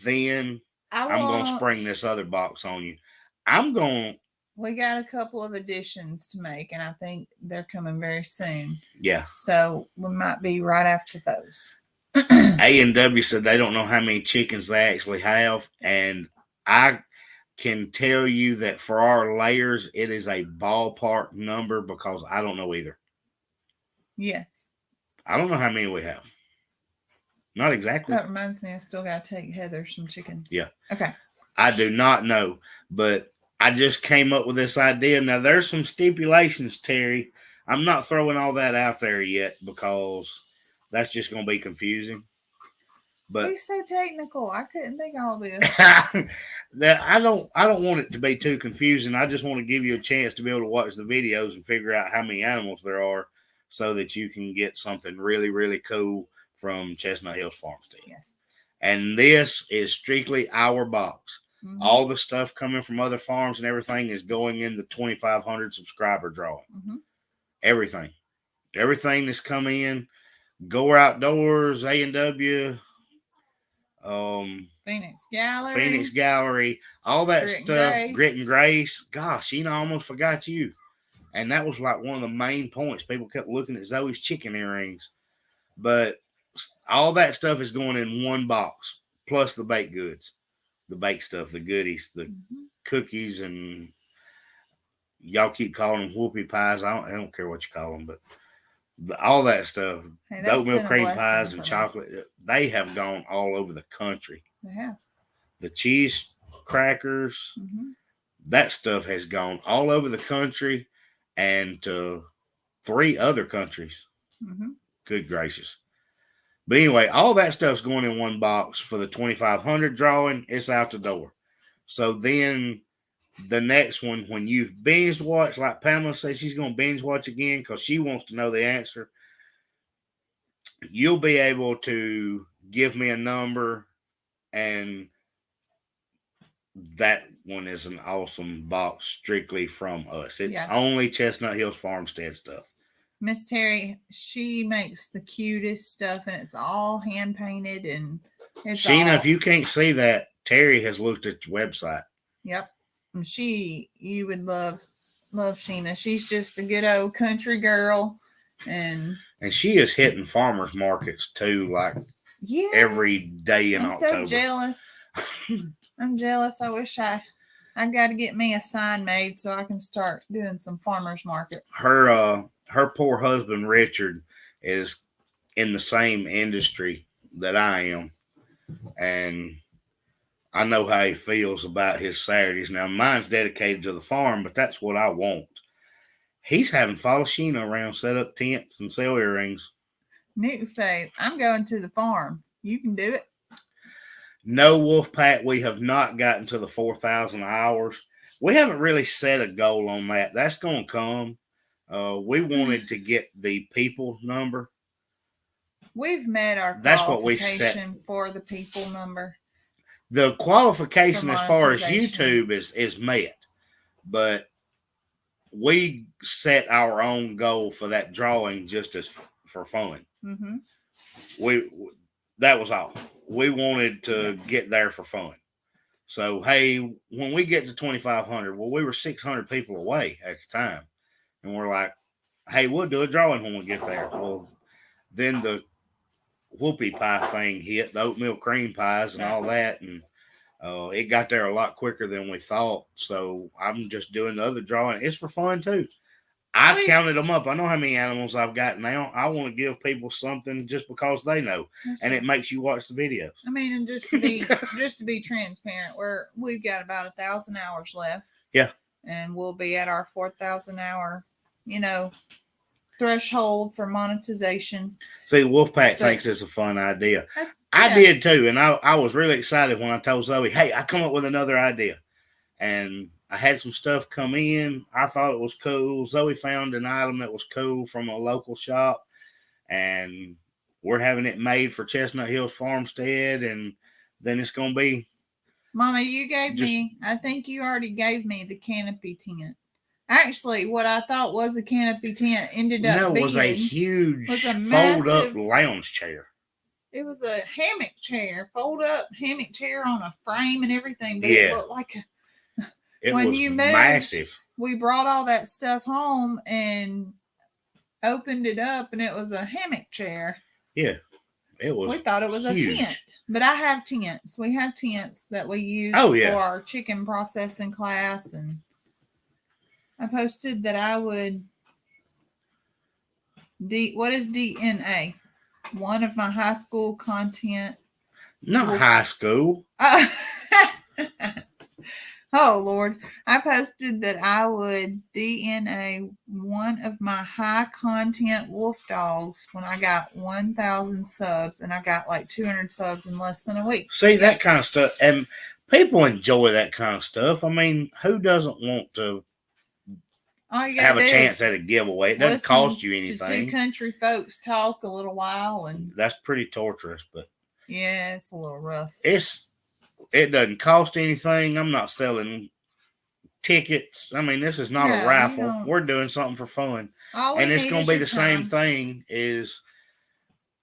then I'm going to spring this other box on you. We got a couple of additions to make, and I think they're coming very soon. Yeah. So we might be right after those. A&W said they don't know how many chickens they actually have, and I can tell you that for our layers, it is a ballpark number because I don't know either. Yes. I don't know how many we have. Not exactly. That reminds me, I still got to take Heather some chickens. Yeah. Okay. I do not know, but I just came up with this idea. Now, there's some stipulations, Terry. I'm not throwing all that out there yet because that's just going to be confusing. But he's so technical. I couldn't think of all this. That I don't want it to be too confusing. I just want to give you a chance to be able to watch the videos and figure out how many animals there are so that you can get something really, really cool from Chestnut Hills Farmstead. Yes. And this is strictly our box. Mm-hmm. All the stuff coming from other farms and everything is going in the 2,500 subscriber drawing. Mm-hmm. Everything that's come in, Go Outdoors, A&W, Phoenix Gallery, all that Grit stuff. Grit and Grace. Gosh, I almost forgot you. And that was like one of the main points. People kept looking at Zoe's chicken earrings. But all that stuff is going in one box, plus the baked goods, the baked stuff, the goodies, the cookies, and y'all keep calling them whoopie pies. I don't care what you call them, but all that stuff, the oatmeal cream pies and chocolate, they have gone all over the country. They have. The cheese crackers, Mm-hmm. that stuff has gone all over the country and to 3 other countries. Mm-hmm. Good gracious. But anyway, all that stuff's going in one box for the 2,500 drawing. It's out the door. So then the next one, when you've binge watched, like Pamela says she's going to binge watch again because she wants to know the answer, you'll be able to give me a number, and that one is an awesome box strictly from us. It's only Chestnut Hills Farmstead stuff. Miss Terry, she makes the cutest stuff, and it's all hand painted. And it's Sheena, all... if you can't see that, Terry has looked at the website. Yep, and you would love Sheena. She's just a good old country girl, and she is hitting farmers markets too, like every day in October. I'm so jealous. I'm jealous. I wish I got to get me a sign made so I can start doing some farmers markets. Her poor husband Richard is in the same industry that I am, and I know how he feels about his Saturdays. Now mine's dedicated to the farm, but that's what I want. He's having follow Sheena around, set up tents and sell earrings. Nick say, I'm going to the farm. You can do it. No, Wolfpack, we have not gotten to the 4,000 hours. We haven't really set a goal on that. That's going to come. We wanted to get the people number. We've met our qualification for the people number. The qualification as far as YouTube is met, but we set our own goal for that drawing just as for fun. Mm-hmm. That was all. We wanted to get there for fun. So, hey, when we get to 2,500, well, we were 600 people away at the time. And we're like, hey, we'll do a drawing when we get there. Well, then the whoopie pie thing hit, the oatmeal cream pies and all that. And it got there a lot quicker than we thought. So I'm just doing the other drawing. It's for fun, too. I counted them up. I know how many animals I've got now. I want to give people something just because they know, and it makes you watch the videos. I mean, and just to be transparent, we've got about 1,000 hours left. Yeah, and we'll be at our 4,000 hour, threshold for monetization. See, Wolfpack thinks it's a fun idea. I did too, and I was really excited when I told Zoe, "Hey, I come up with another idea," and I had some stuff come in. I thought it was cool. Zoe found an item that was cool from a local shop, and we're having it made for Chestnut Hills Farmstead, and then it's going to be... Mama, I think you already gave me the canopy tent. Actually, what I thought was a canopy tent ended up being... was a huge fold-up lounge chair. It was a hammock chair, fold-up hammock chair on a frame and everything, but it looked like It was massive. We brought all that stuff home and opened it up, and it was a hammock chair. Yeah, it was. We thought it was huge. A tent, but I have tents. We have tents that we use for our chicken processing class, and I posted that I would. What is DNA? One of my high school content. Not high school. Oh, Lord. I posted that I would DNA one of my high content wolf dogs when I got 1,000 subs, and I got like 200 subs in less than a week. See, that kind of stuff. And people enjoy that kind of stuff. I mean, who doesn't want to have a chance at a giveaway? It doesn't cost you anything. To two country folks talk a little while, and that's pretty torturous, but yeah, it's a little rough. It doesn't cost anything. I'm not selling tickets. I mean, this is not a raffle. We're doing something for fun. And it's going to be the same thing is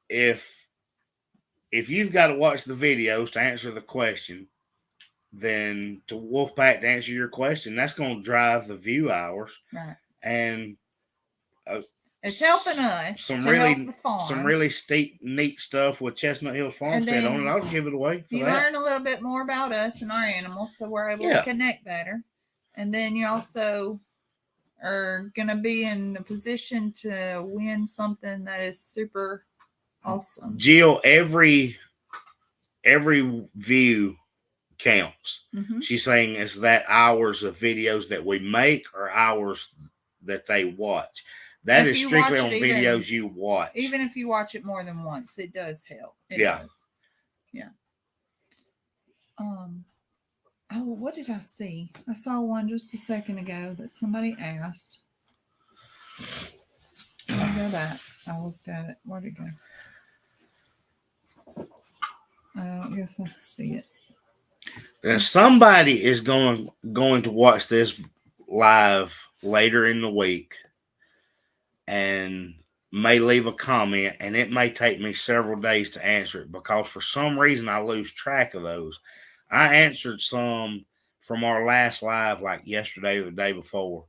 if you've got to watch the videos to answer the question, then to Wolfpack to answer your question, that's going to drive the view hours. Right. And it's helping us help the farm. Some really neat stuff with Chestnut Hills Farmstead on it. I'll give it away. You learn a little bit more about us and our animals, so we're able to connect better. And then you also are going to be in the position to win something that is super awesome. Jill, every every view counts. Mm-hmm. She's saying, is that hours of videos that we make or hours that they watch? That If is you strictly watch on it videos you watch. Even if you watch it more than once, it does help. It Yeah. does. Yeah. Oh, what did I see? I saw one just a second ago that somebody asked. Let me go back. I looked at it. Where'd it go? I guess I see it. And somebody is going to watch this live later in the week and may leave a comment, and it may take me several days to answer it because for some reason I lose track of those. I answered some from our last live like yesterday or the day before.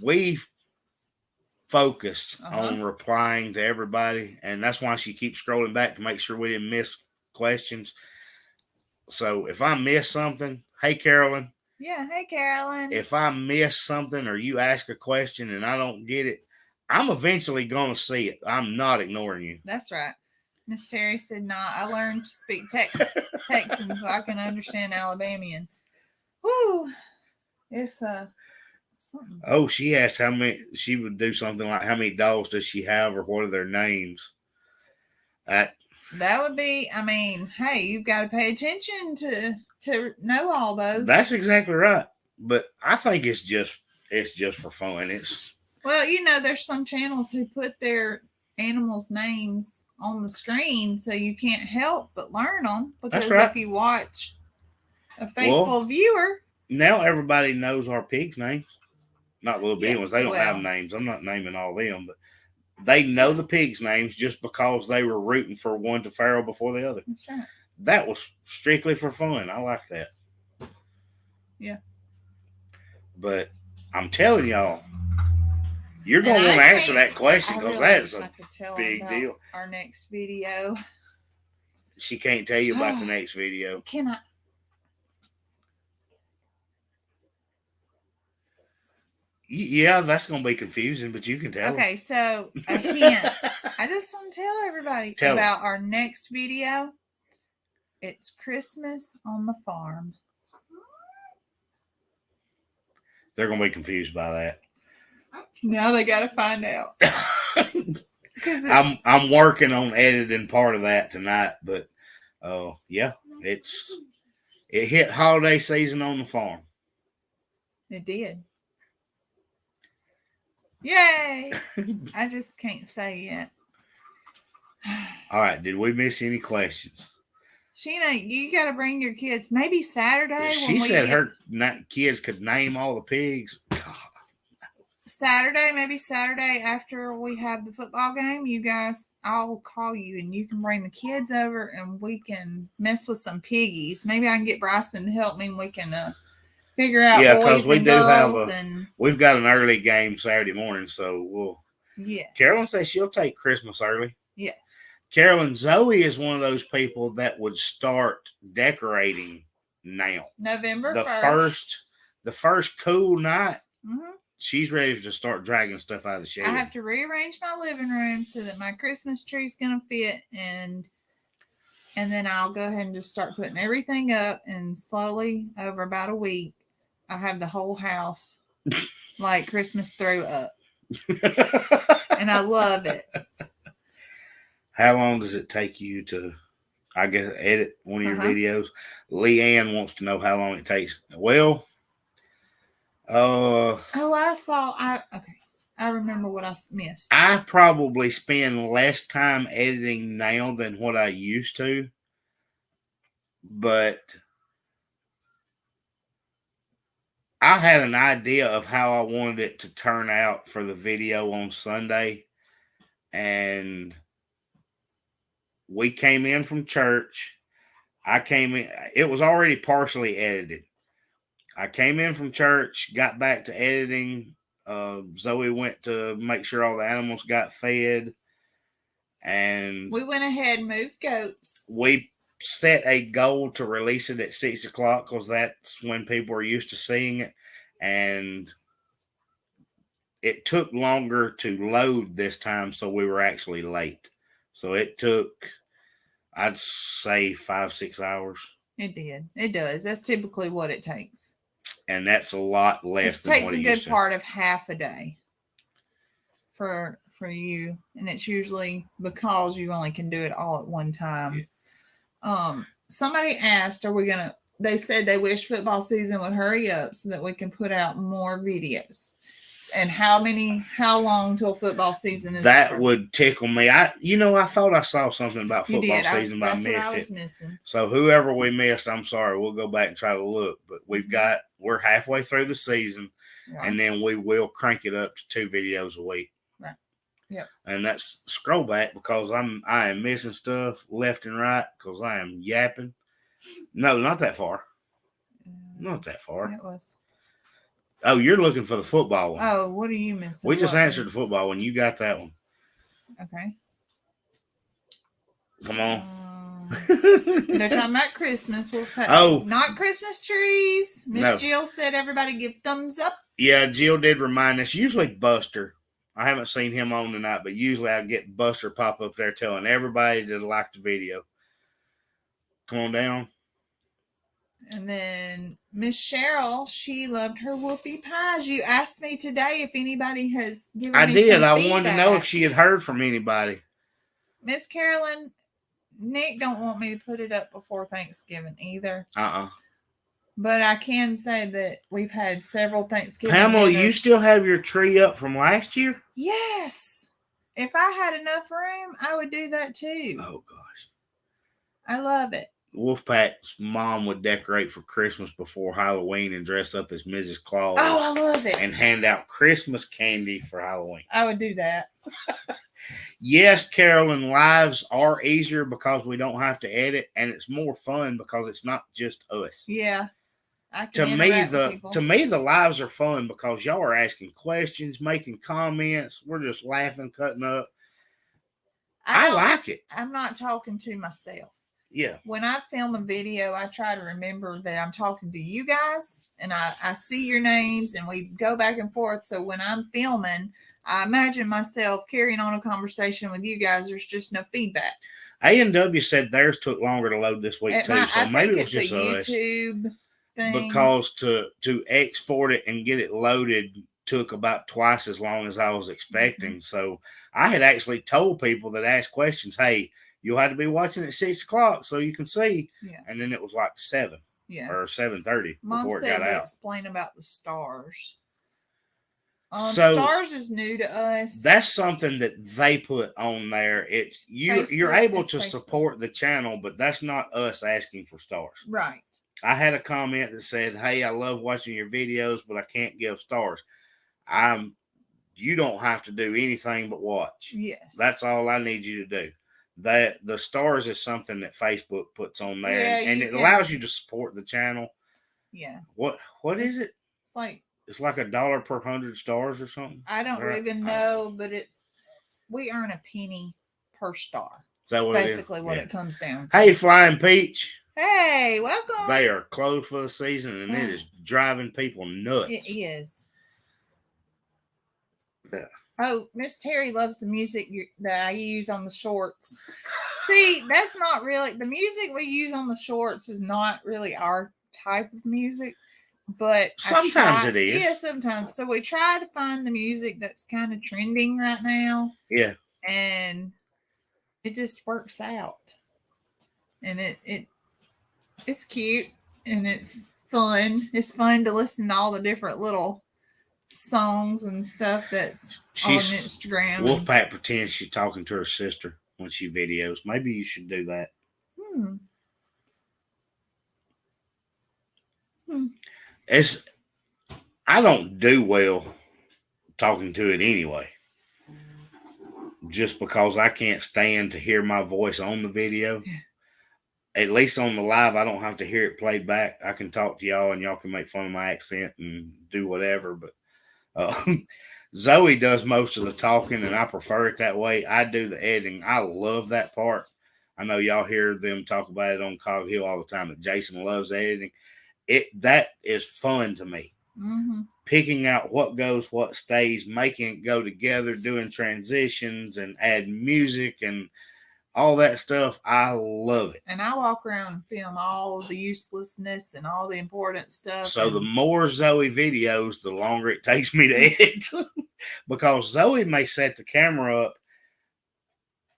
We focused on replying to everybody, and that's why she keeps scrolling back to make sure we didn't miss questions. So if I miss something, hey Carolyn. Yeah, hey Carolyn. If I miss something or you ask a question and I don't get it, I'm eventually going to see it. I'm not ignoring you. That's right. Miss Terry said, "Nah, I learned to speak Texan so I can understand Alabamian." Woo! It's something. Oh, she asked how many. She would do something like, "How many dogs does she have, or what are their names?" That would be. I mean, hey, you've got to pay attention to know all those. That's exactly right. But I think it's just for fun. Well, there's some channels who put their animals' names on the screen, so you can't help but learn them. Because if you watch a faithful viewer, now everybody knows our pigs' names. Not little bitty ones. They don't have names. I'm not naming all them, but they know the pigs' names just because they were rooting for one to farrow before the other. That's right. That was strictly for fun. I like that. Yeah. But I'm telling y'all, you're going to want to answer that question because that's a big deal. Our next video. She can't tell you about the next video. Can I? Yeah, that's going to be confusing, but you can tell. Okay, so a hint. I just want to tell everybody about our next video. It's Christmas on the farm. They're going to be confused by that. Now they got to find out. I'm working on editing part of that tonight, but yeah, it hit holiday season on the farm. It did. Yay! I just can't say yet. All right, did we miss any questions? Sheena, you got to bring your kids. Maybe Saturday. She said her kids could name all the pigs. God. Maybe Saturday after we have the football game, you guys, I'll call you and you can bring the kids over and we can mess with some piggies. Maybe I can get Bryson to help me and we can figure out boys and girls. We've got an early game Saturday morning, so we'll. Yeah. Carolyn says she'll take Christmas early. Yeah. Carolyn Zoe is one of those people that would start decorating now. November the 1st. The first cool night. Mm-hmm. She's ready to start dragging stuff out of the shed. I have to rearrange my living room so that my Christmas tree is going to fit, and then I'll go ahead and just start putting everything up, and slowly over about a week, I have the whole house like Christmas threw up, and I love it. How long does it take you to, I guess, edit one of your videos? Leanne wants to know how long it takes. Well, I remember what I missed. I probably spend less time editing now than what I used to, but I had an idea of how I wanted it to turn out for the video on Sunday, and we came in from church. I came in, it was already partially edited. I came in from church, got back to editing. Zoe went to make sure all the animals got fed. And we went ahead and moved goats. We set a goal to release it at 6 o'clock because that's when people are used to seeing it. And it took longer to load this time, so we were actually late. So it took, I'd say 5-6 hours. It did. It does. That's typically what it takes. And that's a lot less It than takes what a it good used to. part of half a day for you, and it's usually because you only can do it all at one time. Somebody asked, they said they wish football season would hurry up so that we can put out more videos. And how long till football season is That over? would tickle me. I thought I saw something about You football did. season, but I That's what I missed was it. missing. So whoever we missed, I'm sorry. We'll go back and try to look. But we're halfway through the season, Right. and then we will crank it up to 2 videos a week. Right. Yep. And that's scroll back because I am missing stuff left and right because I am yapping. No, not that far. Not that far. It was. Oh, you're looking for the football one. Oh, what are you missing? We just answered the football one. You got that one. Okay. Come on. They're talking about Christmas. Not Christmas trees. Miss Jill said everybody give thumbs up. Yeah, Jill did remind us. Usually Buster. I haven't seen him on tonight, but usually I get Buster pop up there telling everybody to like the video. Come on down. And then Miss Cheryl, she loved her whoopie pies. You asked me today if anybody has given me some I feedback. wanted to know if she had heard from anybody. Miss Carolyn, Nick don't want me to put it up before Thanksgiving either. But I can say that we've had several Thanksgiving Pamela, dinners. you still have your tree up from last year? Yes. If I had enough room, I would do that too. Oh, gosh. I love it. Wolfpack's mom would decorate for Christmas before Halloween and dress up as Mrs. Claus. Oh, I love it. And hand out Christmas candy for Halloween. I would do that. Yes, Carolyn, lives are easier because we don't have to edit, and it's more fun because it's not just us. Yeah. To me, the lives are fun because y'all are asking questions, making comments. We're just laughing, cutting up. I like it. I'm not talking to myself. Yeah. When I film a video, I try to remember that I'm talking to you guys, and I see your names, and we go back and forth. So when I'm filming, I imagine myself carrying on a conversation with you guys. There's just no feedback. A&W said theirs took longer to load this week too, so maybe it was just us. YouTube thing. Because to export it and get it loaded took about twice as long as I was expecting. Mm-hmm. So I had actually told people that asked questions, hey, you'll have to be watching at 6 o'clock so you can see. Yeah. And then it was like 7 or 7:30 before it got out. Explain about the stars. Stars is new to us. That's something that they put on there. It's you're able to support the channel, but that's not us asking for stars. Right. I had a comment that said, hey, I love watching your videos, but I can't give stars. You don't have to do anything but watch. Yes. That's all I need you to do. That the stars is something that Facebook puts on there, and it allows you to support the channel. Yeah. What is it? It's like $1 per 100 stars or something. I don't even know, but we earn a penny per star. Is that what basically what it comes down to? Hey, Flying Peach. Hey, welcome. They are closed for the season, and it is driving people nuts. It is. Yeah. Oh, Miss Terry loves the music that I use on the shorts. See, that's not really the music we use on the shorts is not really our type of music, but sometimes it is. Yeah, sometimes. So we try to find the music that's kind of trending right now. Yeah, and it just works out, and it's cute and it's fun. It's fun to listen to all the different little songs and stuff that's on Instagram. Wolfpack pretends she's talking to her sister when she videos. Maybe you should do that. I don't do well talking to it anyway. Just because I can't stand to hear my voice on the video. At least on the live, I don't have to hear it played back. I can talk to y'all and y'all can make fun of my accent and do whatever. But Zoe does most of the talking, and I prefer it that way. I do the editing. I love that part. I know y'all hear them talk about it on Cog Hill all the time, but Jason loves editing. That is fun to me. Mm-hmm. Picking out what goes, what stays, making it go together, doing transitions and add music and all that stuff. I love it. And I walk around and film all the uselessness and all the important stuff. So and the more Zoe videos, the longer it takes me to edit. Because Zoe may set the camera up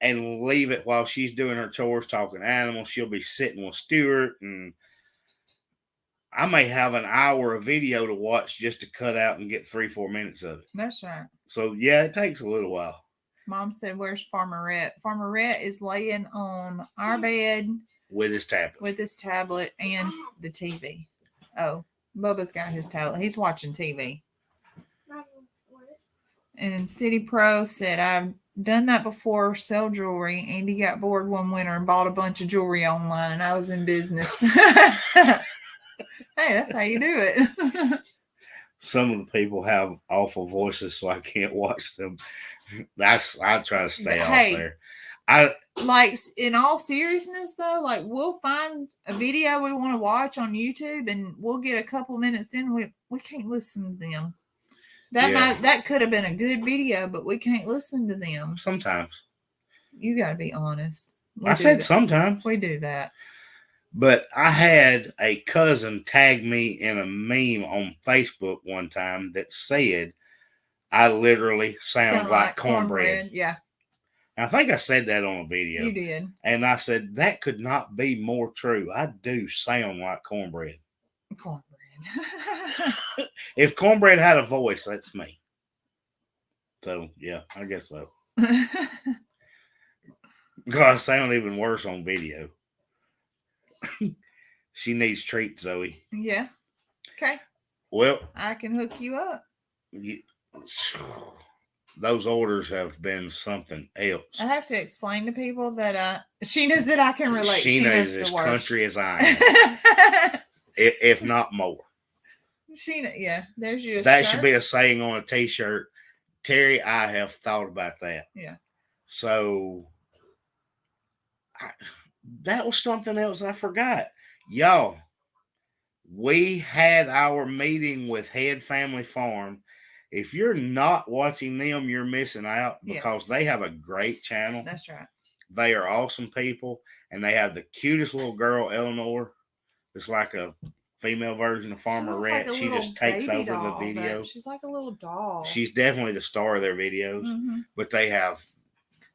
and leave it while she's doing her chores, talking animals. She'll be sitting with Stuart, and I may have an hour of video to watch just to cut out and get 3-4 minutes of it. That's right. So yeah, it takes a little while. Mom said, "Where's Farmer Rhett?" Farmer Rhett is laying on our bed With his tablet. with his tablet and the TV. Oh, Bubba's got his tablet. He's watching TV. And City Pro said, "I've done that before, sell jewelry. Andy got bored one winter and bought a bunch of jewelry online, and I was in business." Hey, that's how you do it. Some of the people have awful voices, so I can't watch them. I try to stay off there. Like, in all seriousness though, like, we'll find a video we want to watch on YouTube and we'll get a couple minutes in, we can't listen to them. That could have been a good video, but we can't listen to them. Sometimes. You got to be honest. I said sometimes. We do that. But I had a cousin tag me in a meme on Facebook one time that said I literally sound like cornbread. Yeah. I think I said that on a video. You did. And I said, that could not be more true. I do sound like cornbread. Cornbread. If cornbread had a voice, that's me. So, yeah, I guess so. God, I sound even worse on video. She needs treats, Zoe. Yeah. Okay. Well, I can hook you up. Those orders have been something else. I have to explain to people that she knows that I can relate. She knows as country as I am, if not more. Yeah, there's your That shirt. should be a saying on a t-shirt. Terry, I have thought about that. Yeah. So that was something else I forgot. Y'all, we had our meeting with Head Family Farm. If you're not watching them, you're missing out because they have a great channel. That's right. They are awesome people, and they have the cutest little girl, Eleanor. It's like a female version of Farmer Rhett. Like she just takes over doll, the video. She's like a little doll. She's definitely the star of their videos, but they have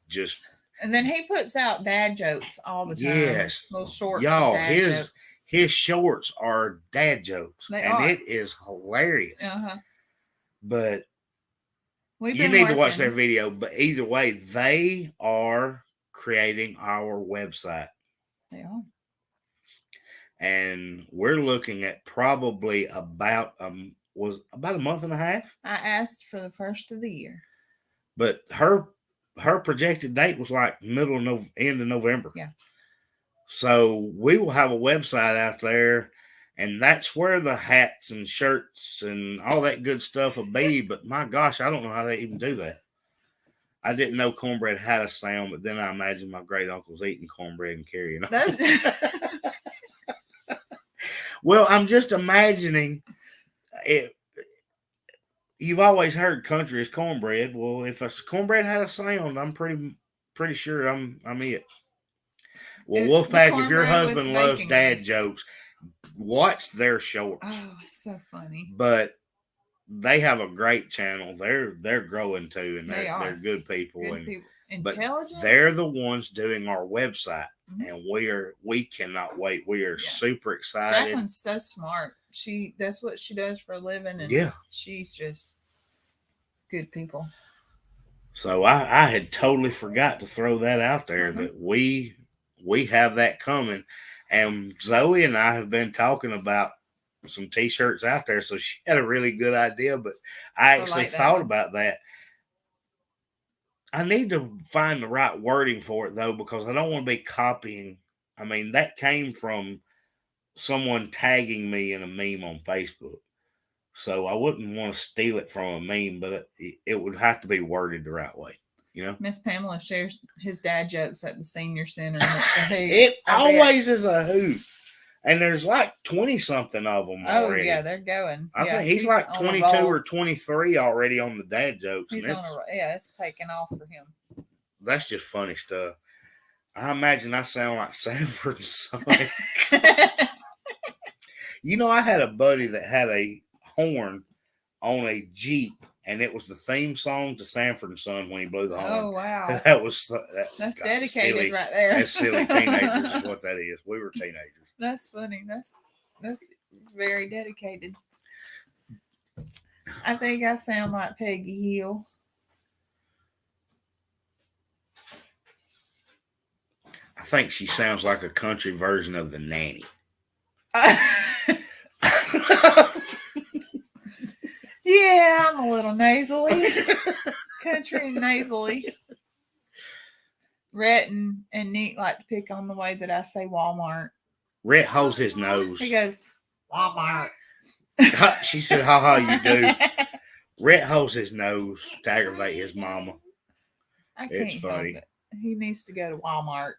just. And then he puts out dad jokes all the time. Yes, little shorts. Y'all, jokes. his shorts are dad jokes, it is hilarious. But you need to watch their video. But either way, they are creating our website. They are. And we're looking at probably about a month and a half. I asked for the first of the year. But her projected date was like end of November. Yeah. So we will have a website out there, and that's where the hats and shirts and all that good stuff will be. But my gosh, I don't know how they even do that. I didn't know cornbread had a sound, but then I imagine my great uncle's eating cornbread and carrying on. Well, I'm just imagining it. You've always heard country is cornbread. Well, if a cornbread had a sound, I'm pretty sure I'm it. Well, Wolfpack, if your husband loves dad jokes, watch their shorts. Oh, it's so funny. But they have a great channel. They're growing too, and they're good people. Intelligent. But they're the ones doing our website, and we cannot wait. We are super excited. Jacqueline's so smart. That's what she does for a living, and she's just good people. So I had totally forgot to throw that out there that we have that coming, and Zoe and I have been talking about some t-shirts out there. So she had a really good idea, but I actually thought about that. I need to find the right wording for it though, because I don't want to be copying. I mean, that came from someone tagging me in a meme on Facebook. So I wouldn't want to steal it from a meme, but it would have to be worded the right way. You know, Miss Pamela shares his dad jokes at the senior center. It always is a hoot. And there's like 20-something of them already. Oh, yeah, they're going. I think he's like 22 or 23 already on the dad jokes. It's taking off for him. That's just funny stuff. I imagine I sound like Sanford and Son. You know, I had a buddy that had a horn on a Jeep, and it was the theme song to Sanford and Son when he blew the horn. Oh wow, That was that's God, dedicated silly. right there. That's silly teenagers is what that is. We were teenagers. That's funny. That's very dedicated. I think I sound like Peggy Hill. I think she sounds like a country version of the nanny. Yeah, I'm a little nasally. Country and nasally. Rhett and Nick like to pick on the way that I say Walmart. Rhett holds his nose. He goes, Walmart. She said, ha ha, you do. Rhett holds his nose to aggravate his mama. I It's can't funny. help it. He needs to go to Walmart.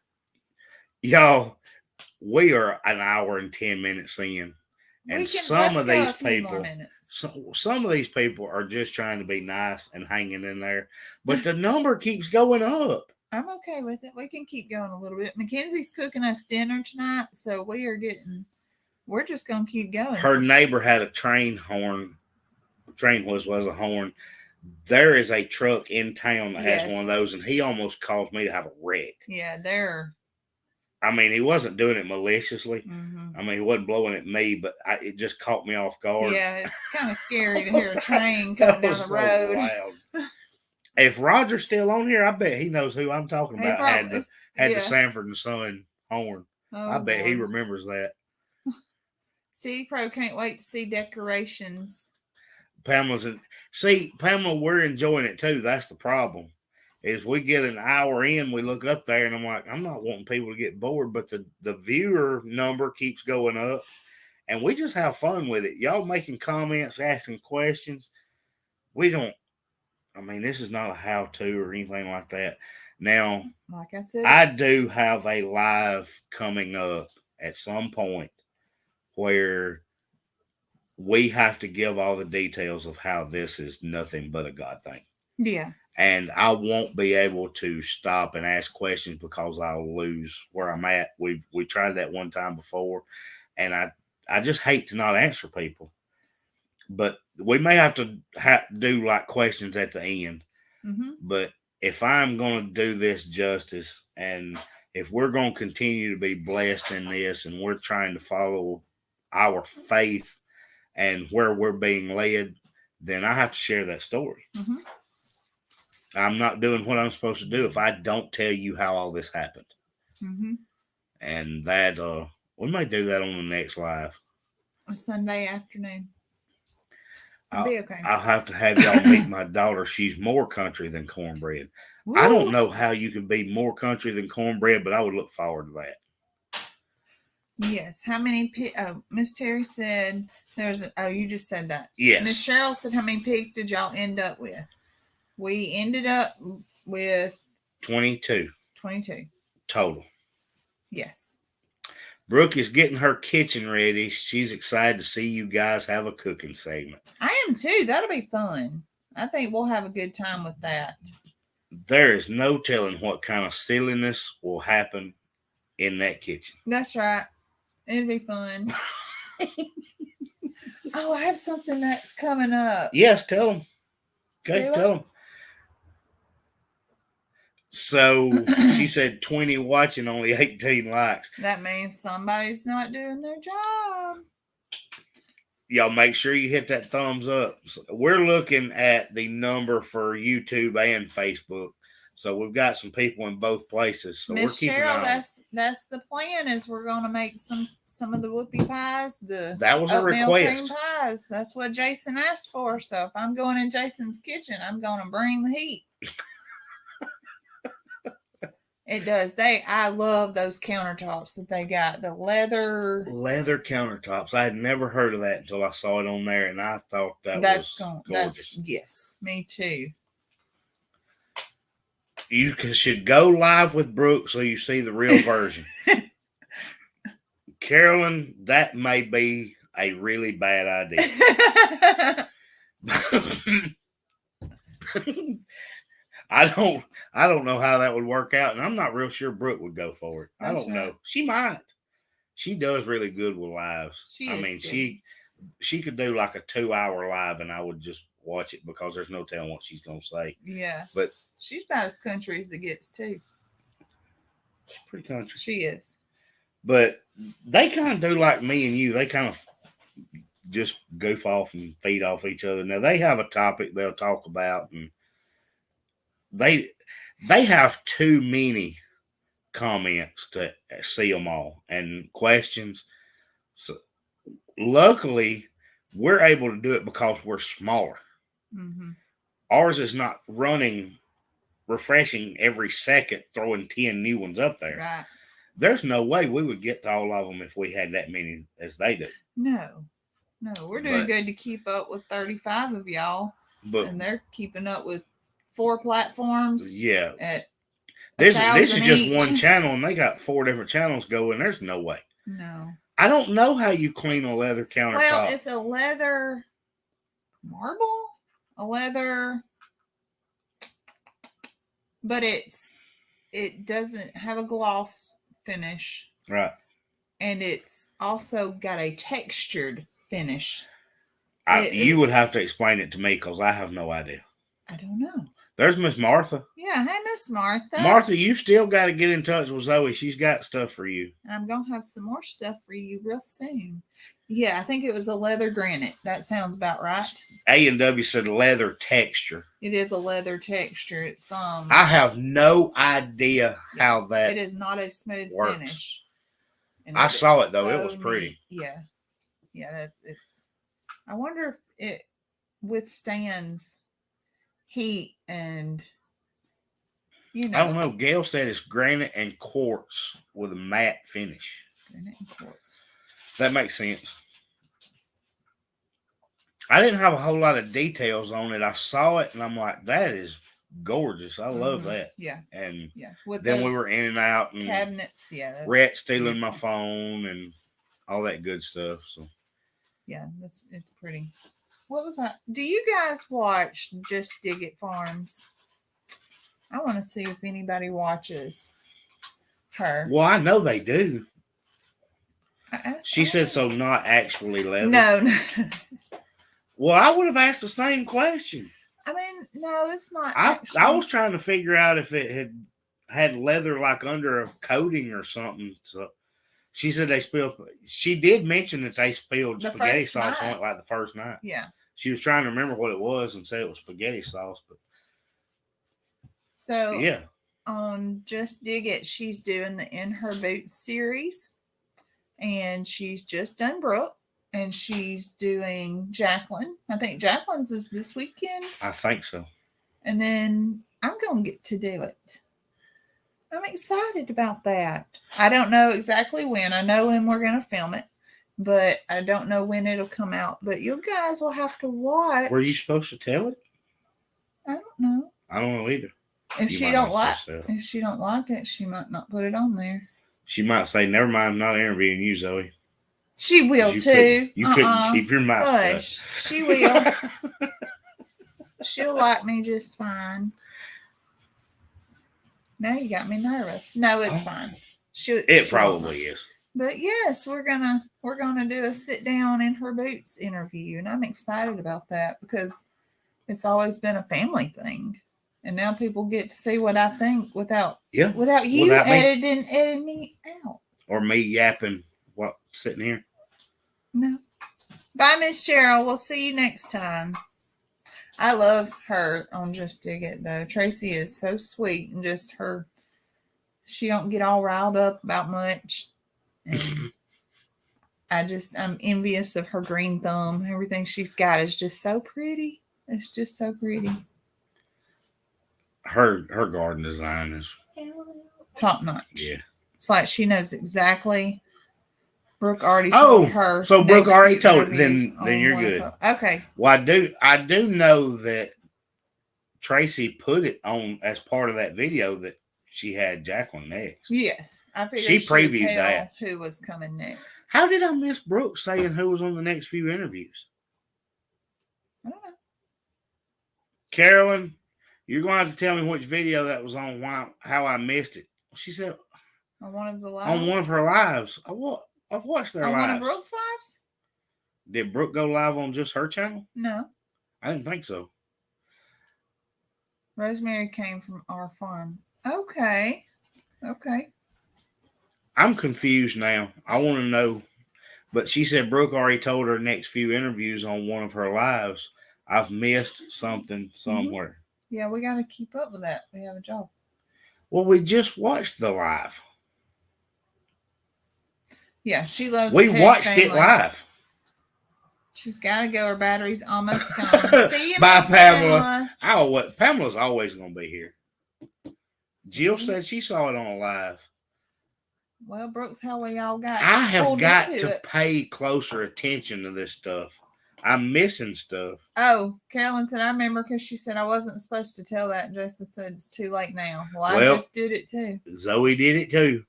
Y'all, we are an hour and 10 minutes in. And some of these people, some of these people are just trying to be nice and hanging in there. But the number keeps going up. I'm okay with it. We can keep going a little bit. Mackenzie's cooking us dinner tonight, so we're just going to keep going. Her neighbor had a train whistle as a horn. There is a truck in town that has one of those, and he almost caused me to have a wreck. Yeah, they're... I mean, he wasn't doing it maliciously. Mm-hmm. I mean, he wasn't blowing at me, but it just caught me off guard. Yeah, it's kind of scary to hear a train coming down the road. Loud. If Roger's still on here, I bet he knows who I'm talking about. Had the Sanford and Son horn. Oh, I bet he remembers that. See, Pro can't wait to see decorations. Pamela, we're enjoying it too. That's the problem. Is we get an hour in, we look up there, and I'm like, I'm not wanting people to get bored, but the viewer number keeps going up, and we just have fun with it. Y'all making comments, asking questions. This is not a how-to or anything like that. Now, like I said, I do have a live coming up at some point where we have to give all the details of how this is nothing but a God thing. Yeah. And I won't be able to stop and ask questions because I'll lose where I'm at. We tried that one time before, and I just hate to not answer people. But we may have to do like questions at the end. Mm-hmm. But if I'm going to do this justice, and if we're going to continue to be blessed in this, and we're trying to follow our faith and where we're being led, then I have to share that story. Mm-hmm. I'm not doing what I'm supposed to do if I don't tell you how all this happened. Mm-hmm. And that, we may do that on the next live. A Sunday afternoon. It'll be okay. I'll have to have y'all meet my daughter. She's more country than cornbread. Woo. I don't know how you can be more country than cornbread, but I would look forward to that. Yes. How many Miss Terry said you just said that. Yes. Miss Cheryl said, how many pigs did y'all end up with? We ended up with 22. 22. Total. Yes. Brooke is getting her kitchen ready. She's excited to see you guys have a cooking segment. I am too. That'll be fun. I think we'll have a good time with that. There is no telling what kind of silliness will happen in that kitchen. That's right. It'll be fun. Oh, I have something that's coming up. Yes, tell them. Okay, tell them. So she said 20 watching, only 18 likes. That means somebody's not doing their job. Y'all make sure you hit that thumbs up. We're looking at the number for YouTube and Facebook. So we've got some people in both places. So Miss Cheryl, that's the plan. Is we're going to make some of the whoopie pies. That was a request. Cream pies. That's what Jason asked for. So if I'm going in Jason's kitchen, I'm going to bring the heat. It does. I love those countertops that they got. The leather countertops. I had never heard of that until I saw it on there, and I thought was gorgeous. Yes, me too. You should go live with Brooke so you see the real version. Carolyn, that may be a really bad idea. I don't know how that would work out, and I'm not real sure Brooke would go for it. I That's don't right. know. She might. She does really good with lives. She I is mean, good. she could do like a 2-hour live, and I would just watch it because there's no telling what she's gonna say. Yeah. But She's about as country as it gets too. she's pretty country. She is. But they kind of do like me and you. They kind of just goof off and feed off each other. Now they have a topic they'll talk about, and they have too many comments to see them all and questions. So luckily, we're able to do it because we're smaller. Mm-hmm. Ours is not running, refreshing every second, throwing 10 new ones up there. Right. There's no way we would get to all of them if we had that many as they do. No, we're doing good to keep up with 35 of y'all, and they're keeping up with 4 platforms. Yeah. At this is just each. one channel, and they got 4 different channels going. There's no way. No. I don't know how you clean a leather countertop. Well, it's a leather marble, a leather, but it doesn't have a gloss finish. Right. And it's also got a textured finish. You would have to explain it to me because I have no idea. I don't know. There's Miss Martha. Yeah, hey, Miss Martha. Martha, you still got to get in touch with Zoe. She's got stuff for you. And I'm going to have some more stuff for you real soon. Yeah, I think it was a leather granite. That sounds about right. A&W said leather texture. It is a leather texture. It's I have no idea how that it is not a smooth works. finish. And I saw it though. so It was pretty. Neat. Yeah. It's. I wonder if it withstands heat and I don't know. Gail said it's granite and quartz with a matte finish. Granite and quartz. That makes sense. I didn't have a whole lot of details on it. I saw it and I'm like, that is gorgeous. I love that. Yeah. And with then we were in and out and cabinets. Yeah. Rhett stealing my phone and all that good stuff. So yeah, it's pretty. What was that? Do you guys watch Just Dig It Farms? I want to see if anybody watches her. Well, I know they do. She said so, not actually leather. No. Well, I would have asked the same question. I mean, no, it's not. I was trying to figure out if it had leather like under a coating or something. So she said they spilled. She did mention that they spilled spaghetti sauce on it like the first night. Yeah. She was trying to remember what it was and said it was spaghetti sauce. But so yeah, on Just Dig It, she's doing the In Her Boots series, and she's just done Brooke. And she's doing Jacqueline. I think Jacqueline's is this weekend. I think so. And then I'm going to get to do it. I'm excited about that. I don't know exactly when. I know when we're going to film it, but I don't know when it'll come out. But you guys will have to watch. Were you supposed to tell it? I don't know. I don't know either. If she don't like it, she might not put it on there. She might say, "Never mind, I'm not interviewing you, Zoe." She will too. You couldn't keep your mouth shut. She will. She'll like me just fine. Now you got me nervous. No, it's fine. It probably is. But yes, we're gonna do a sit down In Her Boots interview, and I'm excited about that because it's always been a family thing, and now people get to see what I think without you editing me out or me yapping while sitting here. No. Bye, Miss Cheryl. We'll see you next time. I love her on Just Dig It, though. Tracy is so sweet and just her. She don't get all riled up about much. And I'm envious of her green thumb. Everything she's got is just so pretty. It's just so pretty. Her garden design is top notch. Yeah. It's like she knows exactly. Brooke already told her. So Brooke already told it. Then you're good. Okay. Well, I do know that Tracy put it on as part of that video that she had Jacqueline next. Yes, I figured she previewed that. Who was coming next? How did I miss Brooke saying who was on the next few interviews? I don't know. Carolyn, You're going to have to tell me which video that was on, how I missed it. She said, On one of the lives? on one of her lives. I've watched their On lives. one of Brooke's lives? Did Brooke go live on just her channel? No. I didn't think so. Rosemary came from our farm. Okay. I'm confused now. I want to know. But she said Brooke already told her next few interviews on one of her lives. I've missed something somewhere. Yeah, we got to keep up with that. We have a job. Well, we just watched the live. Yeah, she loves We Head watched Family. it live. She's got to go. Her battery's almost gone. See you, Bye, Miss Pamela. Pamela's always going to be here. Jill See? said she saw it on live. Well, Brooks, how we all got I have pulled got into to it. pay closer attention to this stuff. I'm missing stuff. Oh, Carolyn said, I remember because she said I wasn't supposed to tell that. Justin said it's too late now. Well, I Well, just did it too. Zoe did it too.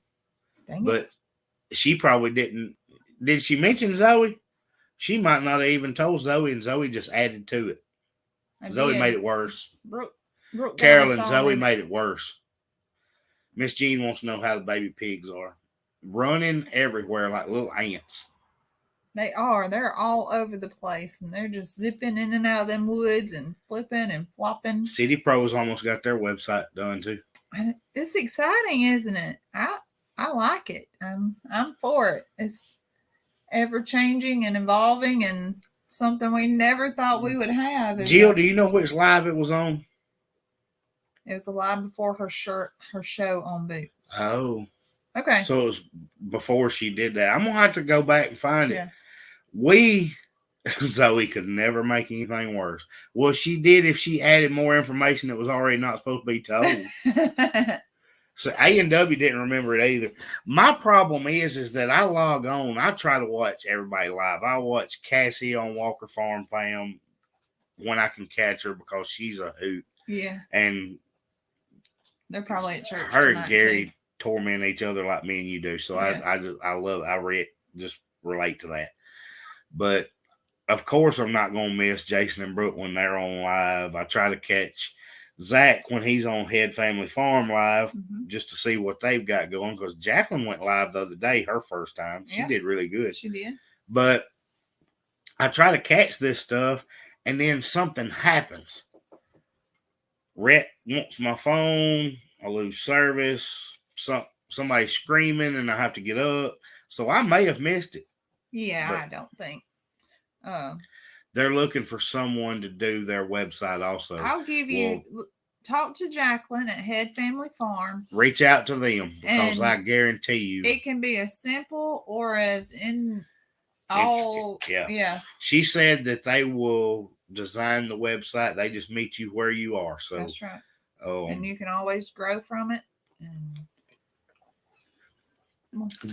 Dang But it. she probably didn't. Did she mention Zoe? She might not have even told Zoe, and Zoe just added to it. Zoe made it worse. Brooke got Carolyn, us all Zoe in. made it worse. Miss Jean wants to know how the baby pigs are. Running everywhere like little ants. They are. They're all over the place, and they're just zipping in and out of them woods and flipping and flopping. City Pros almost got their website done too. And it's exciting, isn't it? I like it. I'm for it. It's ever changing and evolving, and something we never thought we would have. Jill, do you know which live it was on? It was a live before her show on Boots. Oh. Okay. So it was before she did that. I'm going to have to go back and find it. Yeah. Zoe could never make anything worse. Well, she did if she added more information that was already not supposed to be told. So A&W didn't remember it either. My problem is that I log on. I try to watch everybody live. I watch Cassie on Walker Farm Fam when I can catch her because she's a hoot. Yeah. And they're probably at church. Her and Gary torment each other like me and you do. So Yeah. I just relate to that. But of course I'm not gonna miss Jason and Brooke when they're on live. I try to catch Zach when he's on Head Family Farm live just to see what they've got going, because Jacqueline went live the other day, her first time. She did really good. She did. But I try to catch this stuff and then something happens. Rhett wants my phone, I lose service, somebody screaming and I have to get up. So I may have missed it. Yeah, But I don't think. they're looking for someone to do their website also. I'll give you, talk to Jacqueline at Head Family Farm. Reach out to them because I guarantee you. It can be as simple or as in all. Yeah. She said that they will design the website. They just meet you where you are. So that's right. And you can always grow from it. And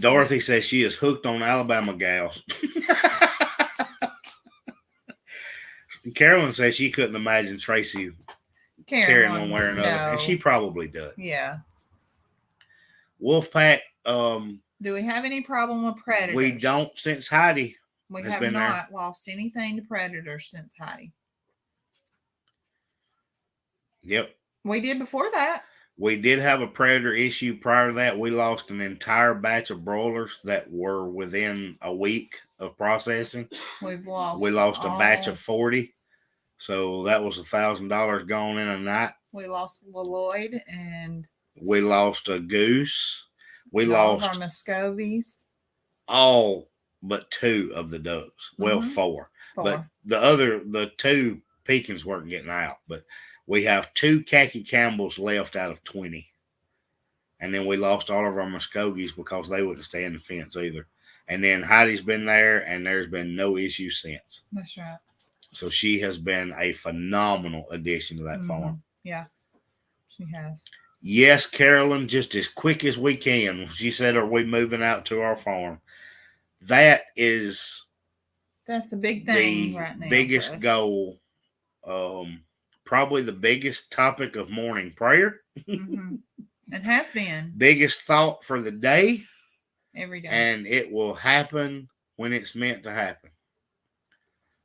Dorothy says she is hooked on Alabama gals. Carolyn says she couldn't imagine Tracy carrying one way or another. No. And she probably does. Yeah. Wolfpack. Do we have any problem with predators? We don't since Heidi. We have not lost anything to predators since Heidi. Yep. We did before that. We did have a predator issue prior to that. We lost an entire batch of broilers that were within a week of processing. We lost a batch of 40. So that was $1,000 gone in a night. We lost Lloyd and we lost a goose. We lost our Muscovies. All but 2 of the ducks. Well, 4. But the 2 Pekins weren't getting out. But we have 2 Khaki Campbells left out of 20. And then we lost all of our Muscovies because they wouldn't stay in the fence either. And then Heidi's been there, and there's been no issue since. That's right. So she has been a phenomenal addition to that farm. Yeah, she has. Yes, Carolyn, just as quick as we can. She said, are we moving out to our farm? That's the big thing right now. Biggest goal. Probably the biggest topic of morning prayer. It has been. Biggest thought for the day. Every day. And it will happen when it's meant to happen.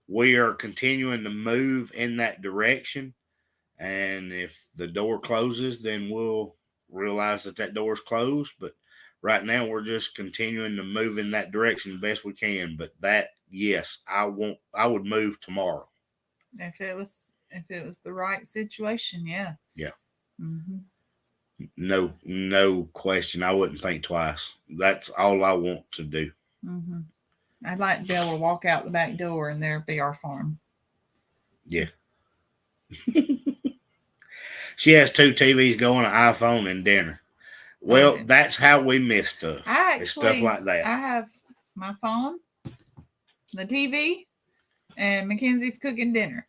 We are continuing to move in that direction. And if the door closes, then we'll realize that door is closed. But right now, we're just continuing to move in that direction the best we can. But yes, I would move tomorrow. If it was the right situation, yeah. Yeah. Mm-hmm. No question. I wouldn't think twice. That's all I want to do. Mm-hmm. I'd like to be able to walk out the back door and there be our farm. Yeah. She has 2 TVs going, an iPhone, and dinner. Well, Okay. That's how we miss stuff. It's stuff like that. I have my phone, the TV, and Mackenzie's cooking dinner.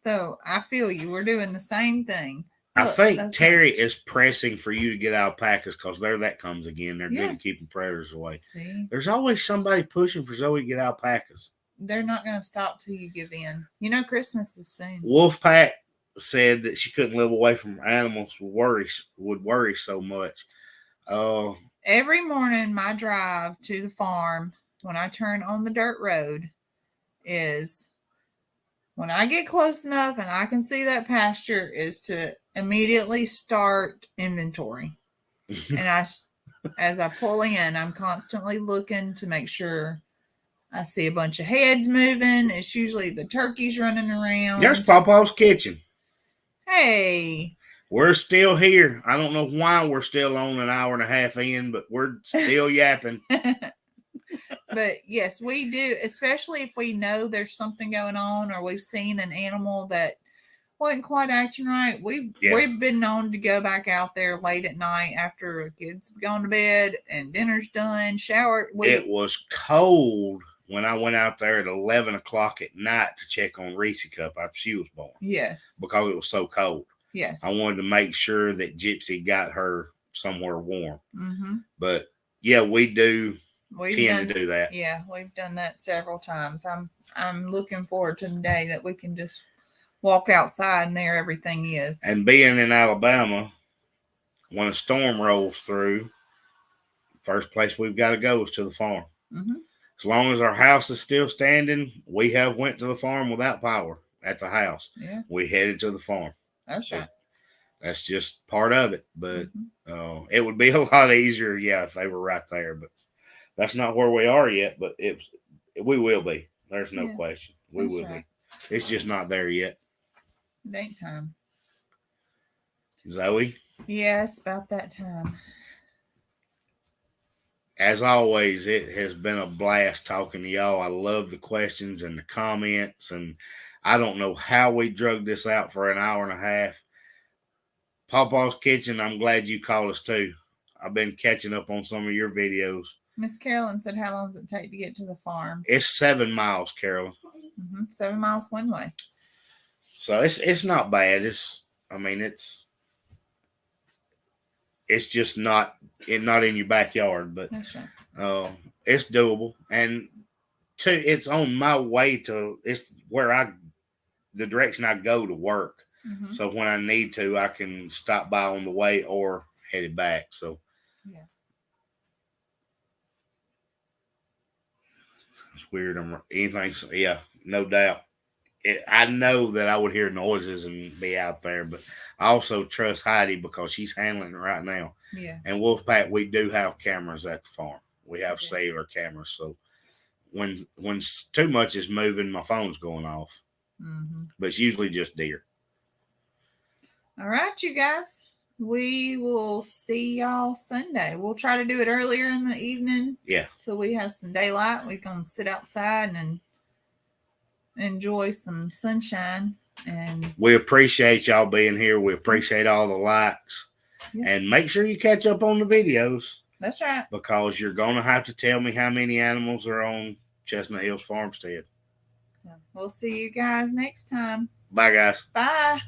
So I feel you. We're doing the same thing. I Look, think Terry is pressing for you to get alpacas because there that comes again. They're good at keeping predators away. See? There's always somebody pushing for Zoe to get alpacas. They're not going to stop till you give in. You know, Christmas is soon. Wolfpack said that she couldn't live away from animals would worry so much. Every morning, my drive to the farm when I turn on the dirt road is when I get close enough and I can see that pasture is to immediately start inventory. And as I pull in, I'm constantly looking to make sure I see a bunch of heads moving. It's usually the turkeys running around. There's Papa's kitchen. Hey. We're still here. I don't know why we're still on an hour and a half in, but we're still yapping. But yes, we do, especially if we know there's something going on or we've seen an animal that wasn't quite acting right. We've been known to go back out there late at night after the kids have gone to bed and dinner's done, showered. It was cold when I went out there at 11 o'clock at night to check on Reese Cup after she was born. Yes. Because it was so cold. Yes. I wanted to make sure that Gypsy got her somewhere warm. Mm-hmm. But yeah, we do tend to do that. Yeah, we've done that several times. I'm looking forward to the day that we can just walk outside and there everything is. And being in Alabama, when a storm rolls through, first place we've got to go is to the farm. Mm-hmm. As long as our house is still standing, we have went to the farm without power at the house. Yeah. We headed to the farm. That's right. That's just part of it. But it would be a lot easier, if they were right there. But that's not where we are yet. But we will be. There's no question. We will be. It's just not there yet. It ain't time. Zoe? Yes, about that time. As always, it has been a blast talking to y'all. I love the questions and the comments, and I don't know how we drug this out for an hour and a half. Papa's Kitchen, I'm glad you called us too. I've been catching up on some of your videos. Miss Carolyn said, how long does it take to get to the farm? It's 7 miles, Carolyn. 7 miles one way. So it's not bad. It's just not in your backyard, but that's right. It's doable. And it's on my way to, it's where the direction I go to work. Mm-hmm. So when I need to, I can stop by on the way or headed back. So yeah, it's weird. No doubt. I know that I would hear noises and be out there, but I also trust Heidi because she's handling it right now. Yeah. And Wolfpack, we do have cameras at the farm. We have cellular cameras, so when too much is moving, my phone's going off. Mm-hmm. But it's usually just deer. All right, you guys. We will see y'all Sunday. We'll try to do it earlier in the evening. Yeah. So we have some daylight. We can sit outside and enjoy some sunshine. And we appreciate y'all being here. We appreciate all the likes. Yeah. And make sure you catch up on the videos. That's right. Because you're going to have to tell me how many animals are on Chestnut Hills Farmstead. So we'll see you guys next time. Bye, guys. Bye.